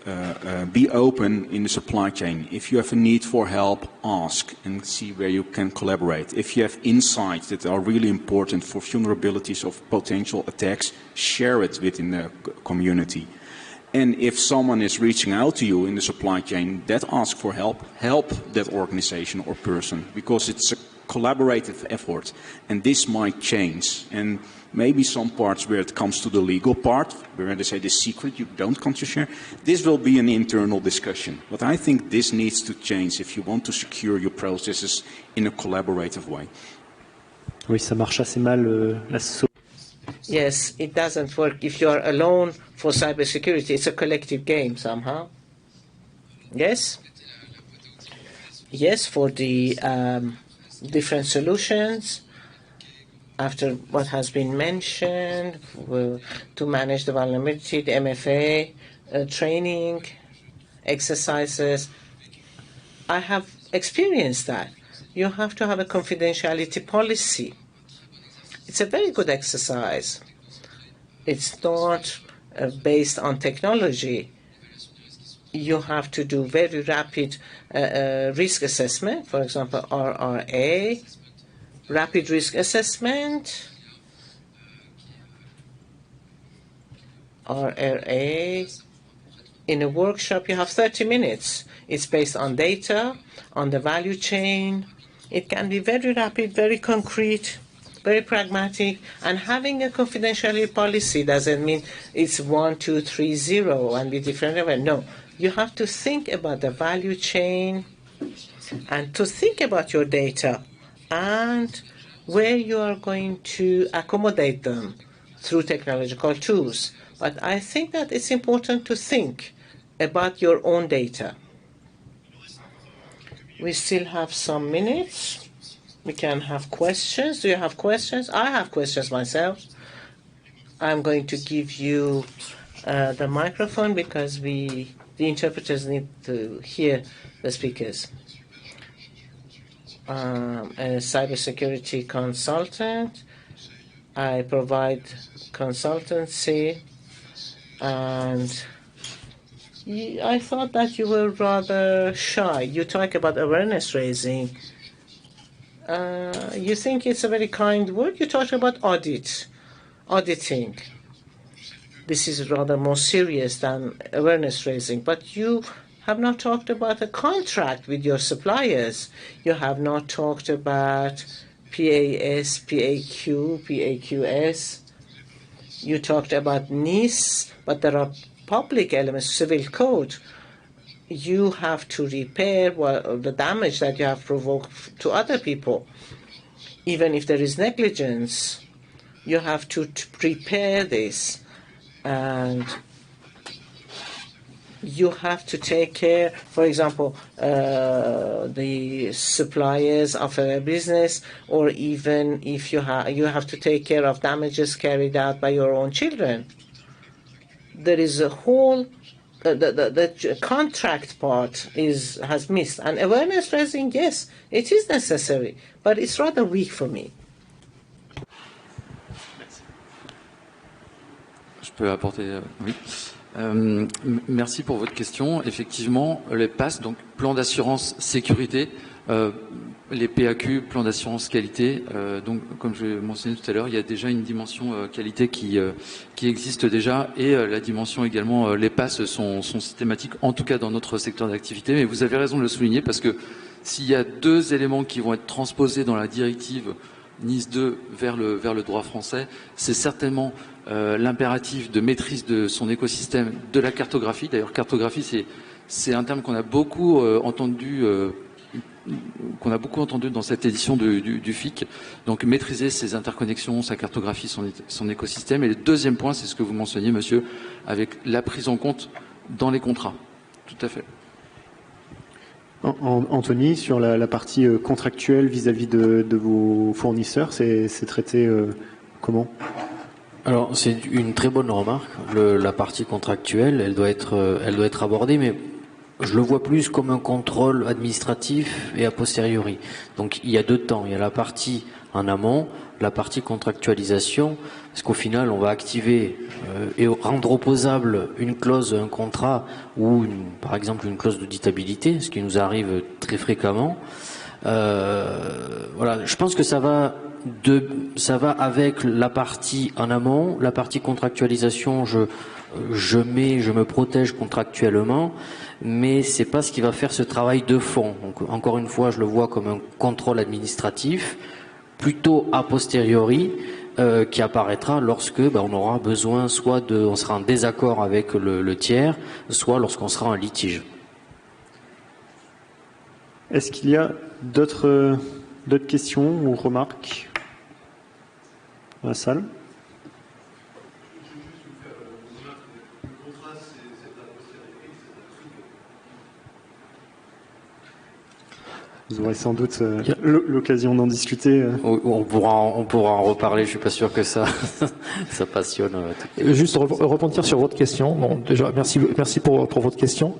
Speaker 3: be open in the supply chain. If you have a need for help, ask and see where you can collaborate. If you have insights that are really important for vulnerabilities of potential attacks, share it within the community. And if someone is reaching out to you in the supply chain that asks for help, help that organization or person, because it's a collaborative effort, and this might change. And maybe some parts where it comes to the legal part, where they say the secret you don't come to share, this will be an internal discussion. But I think this needs to change if you want to secure your processes in a collaborative way.
Speaker 1: Oui, ça marche assez mal.
Speaker 2: Yes, it doesn't work if you are alone for cybersecurity. It's a collective game somehow. Yes? Yes, for the different solutions, after what has been mentioned, to manage the vulnerability, the MFA, training, exercises. I have experienced that. You have to have a confidentiality policy. It's a very good exercise. It's not based on technology. You have to do very rapid risk assessment, for example, RRA, rapid risk assessment, RRA. In a workshop, you have 30 minutes. It's based on data, on the value chain. It can be very rapid, very concrete, very pragmatic, and having a confidentiality policy doesn't mean it's 1, 2, 3, 0 and be different. No, you have to think about the value chain and to think about your data and where you are going to accommodate them through technological tools. But I think that it's important to think about your own data. We still have some minutes. We can have questions. Do you have questions? I have questions myself. I'm going to give you the microphone because the interpreters need to hear the speakers. A cybersecurity consultant. I provide consultancy, and I thought that you were rather shy. You talk about awareness raising. You think it's a very kind word. You talk about auditing. This is rather more serious than awareness raising. But you have not talked about a contract with your suppliers. You have not talked about PAS, PAQ, PAQS. You talked about NIS, but there are public elements, civil code. You have to repair the damage that you have provoked to other people. Even if there is negligence, you have to prepare this, and you have to take care, for example, the suppliers of a business, or even if you have to take care of damages carried out by your own children. There is a whole the contract part has missed. And awareness raising, yes, it is necessary, but it's rather weak for me.
Speaker 6: Je peux apporter, oui. Merci pour votre question. Effectivement, les PAS, donc plan d'assurance sécurité, les PAQ, plan d'assurance qualité, donc comme je l'ai mentionné tout à l'heure, il y a déjà une dimension qualité qui existe déjà, et la dimension également, les PAS sont systématiques, en tout cas dans notre secteur d'activité. Mais vous avez raison de le souligner, parce que s'il y a deux éléments qui vont être transposés dans la directive NIS 2 vers le droit français, c'est certainement l'impératif de maîtrise de son écosystème de la cartographie. D'ailleurs, cartographie, c'est un terme qu'on a beaucoup entendu dans cette édition du FIC. Donc, maîtriser ses interconnexions, sa cartographie, son écosystème. Et le deuxième point, c'est ce que vous mentionniez, monsieur, avec la prise en compte dans les contrats. Tout à fait.
Speaker 1: Anthony, sur la partie contractuelle vis-à-vis de vos fournisseurs, c'est traité comment?
Speaker 7: Alors, c'est une très bonne remarque. La partie contractuelle, elle doit être abordée, mais je le vois plus comme un contrôle administratif et a posteriori. Donc, il y a deux temps. Il y a la partie en amont, la partie contractualisation, parce qu'au final, on va activer et rendre opposable une clause, un contrat, ou par exemple une clause d'auditabilité, ce qui nous arrive très fréquemment. Voilà, je pense que ça va avec la partie en amont, la partie contractualisation. Je me protège contractuellement, mais c'est pas ce qui va faire ce travail de fond. Donc, encore une fois, je le vois comme un contrôle administratif, plutôt a posteriori, qui apparaîtra lorsque on aura besoin, on sera en désaccord avec le tiers, soit lorsqu'on sera en litige.
Speaker 1: Est-ce qu'il y a d'autres questions ou remarques dans la salle? Vous aurez sans doute l'occasion d'en discuter.
Speaker 7: On pourra en reparler, je suis pas sûr que ça passionne.
Speaker 8: Juste rebondir sur votre question. Bon, déjà, merci pour votre question.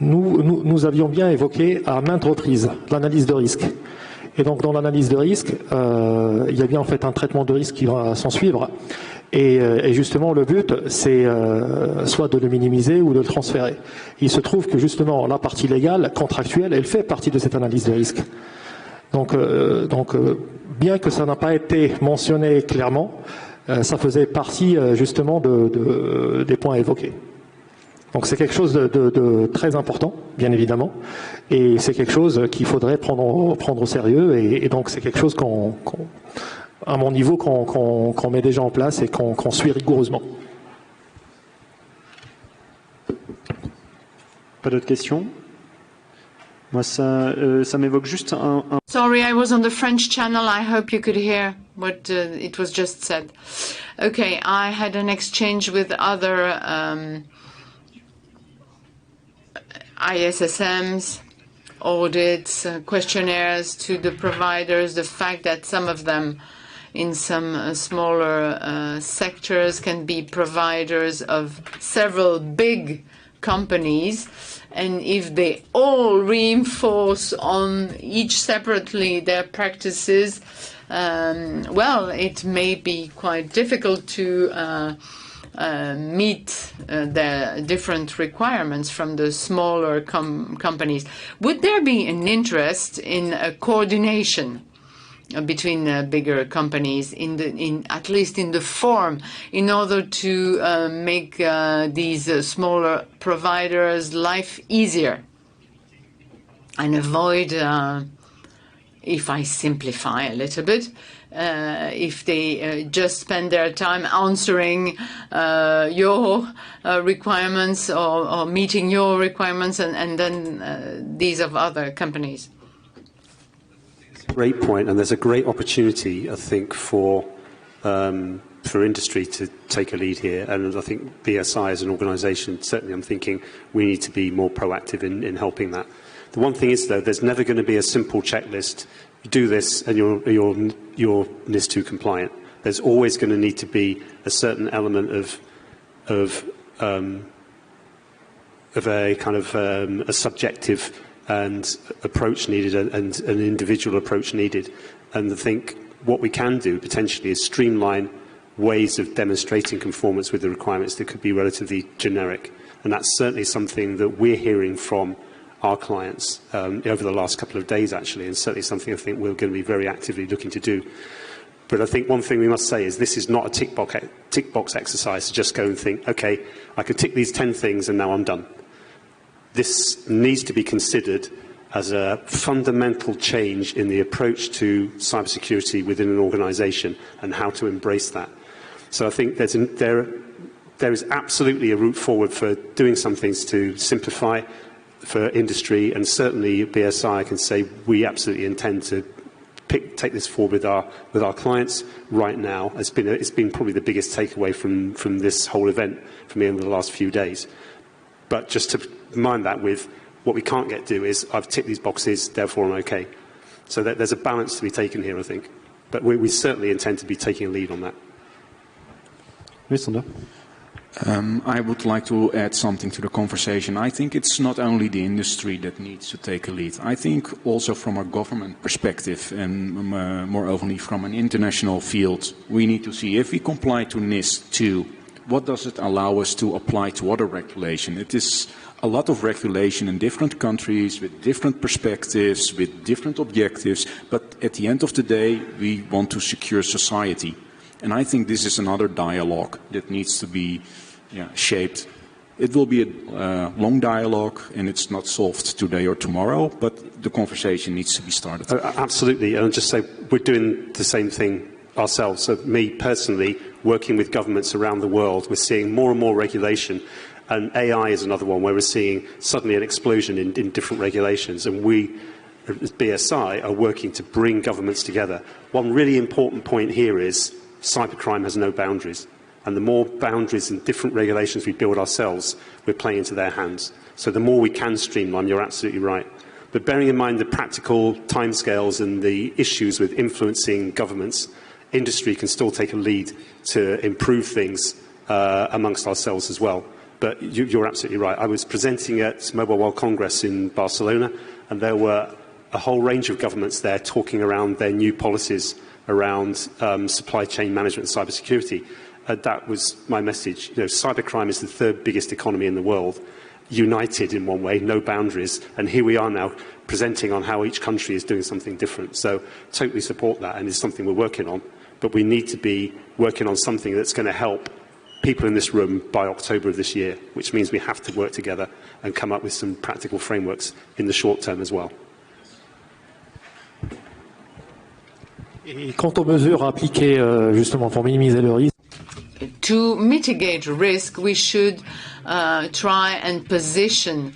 Speaker 8: Nous avions bien évoqué à maintes reprises l'analyse de risque. Et donc, dans l'analyse de risque, il y a bien en fait un traitement de risque qui va s'en suivre. Et justement, le but, c'est soit de le minimiser ou de le transférer. Il se trouve que justement, la partie légale, contractuelle, elle fait partie de cette analyse de risque. Donc, bien que ça n'a pas été mentionné clairement, ça faisait partie justement des points évoqués. Donc c'est quelque chose de très important, bien évidemment, et c'est quelque chose qu'il faudrait prendre au sérieux, et donc c'est quelque chose à mon niveau, qu'on met déjà en place et qu'on suit rigoureusement.
Speaker 1: Pas d'autres questions? Moi, ça m'évoque juste un...
Speaker 5: Sorry, I was on the French channel. I hope you could hear what it was just said. Okay, I had an exchange with other ISSMs, audits, questionnaires to the providers. The fact that some of them in some smaller sectors can be providers of several big companies. And if they all reinforce on each separately their practices, well, it may be quite difficult to meet the different requirements from the smaller companies. Would there be an interest in a coordination between bigger companies, at least in the form, in order to make these smaller providers' life easier and avoid, if I simplify a little bit, if they just spend their time answering your requirements or meeting your requirements and then these of other companies?
Speaker 4: Great point, and there's a great opportunity, I think, for industry to take a lead here. And I think BSI as an organisation, certainly I'm thinking we need to be more proactive in helping that. The one thing is, though, there's never going to be a simple checklist. You do this and you're NIS2 compliant. There's always going to need to be a certain element of a kind of a subjective and approach needed, and an individual approach needed. And I think what we can do potentially is streamline ways of demonstrating conformance with the requirements that could be relatively generic. And that's certainly something that we're hearing from our clients over the last couple of days, actually, and certainly something I think we're going to be very actively looking to do. But I think one thing we must say is this is not a tick box exercise to just go and think, okay, I can tick these 10 things and now I'm done. This needs to be considered as a fundamental change in the approach to cybersecurity within an organisation and how to embrace that. So I think there is absolutely a route forward for doing some things to simplify for industry, and certainly at BSI I can say we absolutely intend to take this forward with our clients right now. It's been probably the biggest takeaway from this whole event for me in the last few days. But just to mind that with what we can't do is I've ticked these boxes, therefore I'm okay. So there's a balance to be taken here, I think. But we certainly intend to be taking a lead on that.
Speaker 3: I would like to add something to the conversation. I think it's not only the industry that needs to take a lead. I think also from a government perspective and moreover from an international field, we need to see if we comply to NIS 2, what does it allow us to apply to other regulation? It is a lot of regulation in different countries with different perspectives, with different objectives, but at the end of the day, we want to secure society. And I think this is another dialogue that needs to be shaped. It will be a long dialogue, and it's not solved today or tomorrow, but the conversation needs to be started.
Speaker 4: Absolutely, and I'll just say we're doing the same thing ourselves. So me personally, working with governments around the world, we're seeing more and more regulation, and AI is another one where we're seeing suddenly an explosion in different regulations, and we, as BSI, are working to bring governments together. One really important point here is cybercrime has no boundaries, and the more boundaries and different regulations we build ourselves, we're playing into their hands. So the more we can streamline, you're absolutely right. But bearing in mind the practical timescales and the issues with influencing governments, industry can still take a lead to improve things amongst ourselves as well. But you're absolutely right. I was presenting at Mobile World Congress in Barcelona, and there were a whole range of governments there talking around their new policies around supply chain management and cybersecurity. That was my message. Cybercrime is the third biggest economy in the world, united in one way, no boundaries, and here we are now presenting on how each country is doing something different. So totally support that, and it's something we're working on, but we need to be working on something that's going to help people in this room by October of this year, which means we have to work together and come up with some practical frameworks in the short term as well.
Speaker 8: Et quant aux mesures appliquées justement pour minimiser le risque,
Speaker 5: to mitigate risk, we should try and position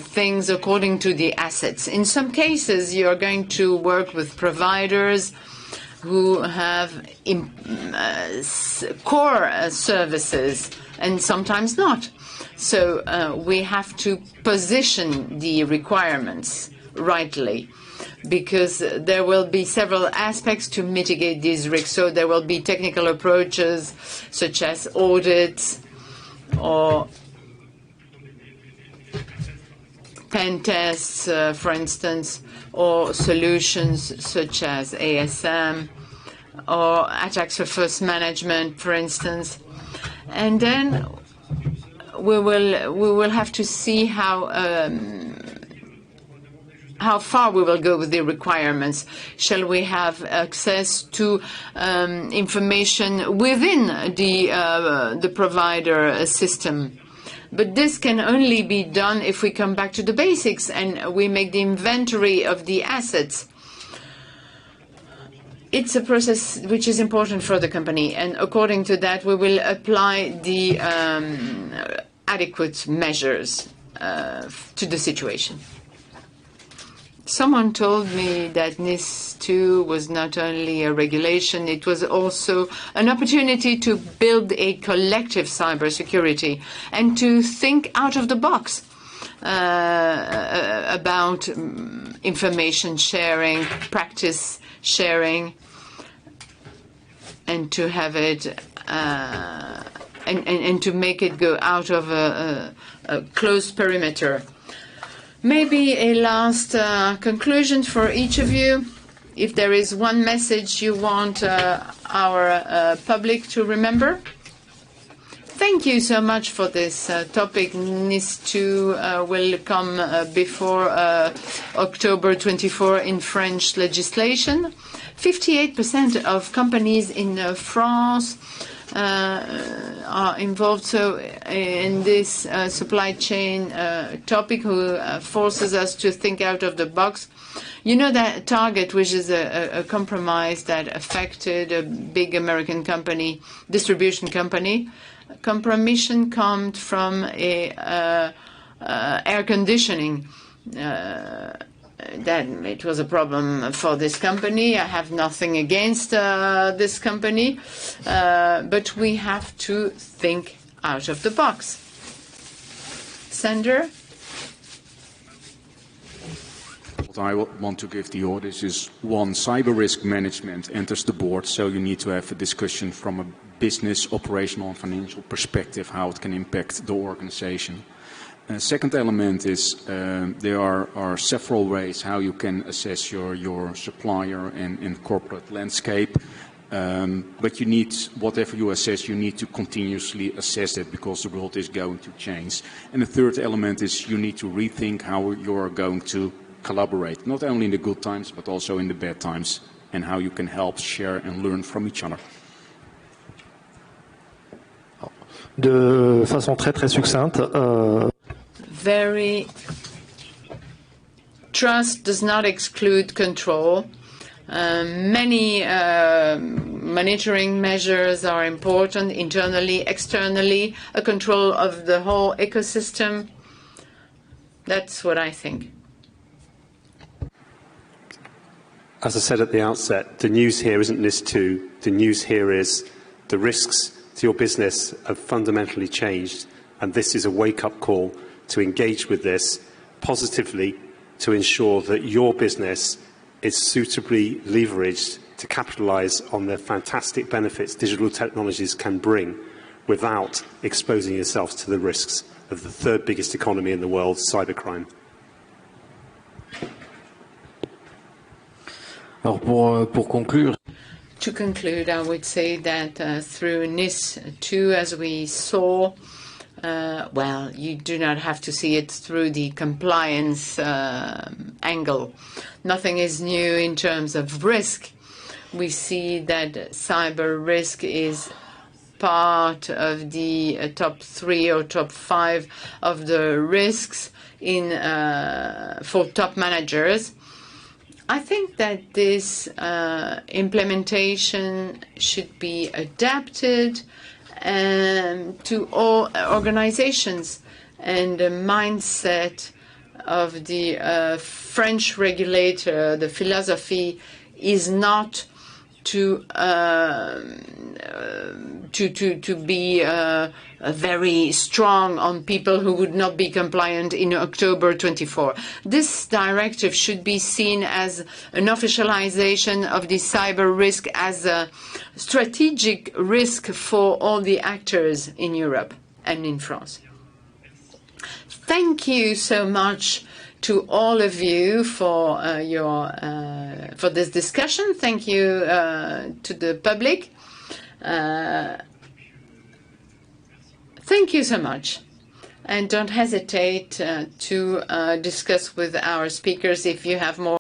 Speaker 5: things according to the assets. In some cases, you're going to work with providers who have core services and sometimes not. So we have to position the requirements rightly, because there will be several aspects to mitigate these risks. So there will be technical approaches such as audits or pen tests, for instance, or solutions such as ASM or attack surface management, for instance. And then we will have to see how far we will go with the requirements. Shall we have access to information within the provider system? But this can only be done if we come back to the basics and we make the inventory of the assets. It's a process which is important for the company, and according to that, we will apply the adequate measures to the situation. Someone told me that NIS 2 was not only a regulation, it was also an opportunity to build a collective cybersecurity and to think out of the box about information sharing, practice sharing, and to have it and to make it go out of a closed perimeter. Maybe a last conclusion for each of you. if there is one message you want our public to remember. Thank you so much for this topic. NIS2 will come before October 24 in French legislation. 58% of companies in France are involved in this supply chain topic, who forces us to think out of the box. You know that Target, which is a compromise that affected a big American company, distribution company, compromission comes from a air conditioning. That it was a problem for this company. I have nothing against this company, but we have to think out of the box. Sander?
Speaker 3: What I want to give the audience is, one, cyber risk management enters the board, so you need to have a discussion from a business, operational and financial perspective, how it can impact the organization. Second element is there are several ways how you can assess your supplier and corporate landscape. But you need, whatever you assess, you need to continuously assess it, because the world is going to change. And the third element is you need to rethink how you are going to collaborate, not only in the good times, but also in the bad times, and how you can help, share and learn from each other.
Speaker 8: De façon très succincte.
Speaker 5: Trust does not exclude control. Many monitoring measures are important, internally, externally, a control of the whole ecosystem. That's what I think.
Speaker 4: As I said at the outset, the news here isn't NIS2. The news here is the risks to your business have fundamentally changed, and this is a wake-up call to engage with this positively, to ensure that your business is suitably leveraged to capitalise on the fantastic benefits digital technologies can bring without exposing yourselves to the risks of the third biggest economy in the world, cybercrime.
Speaker 7: Alors pour conclure.
Speaker 5: To conclude, I would say that through NIS2, as we saw, well, you do not have to see it through the compliance angle. Nothing is new in terms of risk. We see that cyber risk is part of the top 3 or top 5 of the risks for top managers. I think that this implementation should be adapted to all organizations, and the mindset of the French regulator, the philosophy is not to be very strong on people who would not be compliant in October 24. This directive should be seen as an officialization of the cyber risk as a strategic risk for all the actors in Europe and in France. Thank you so much to all of you for for this discussion. Thank you to the public. Thank you so much. And don't hesitate to discuss with our speakers if you have more.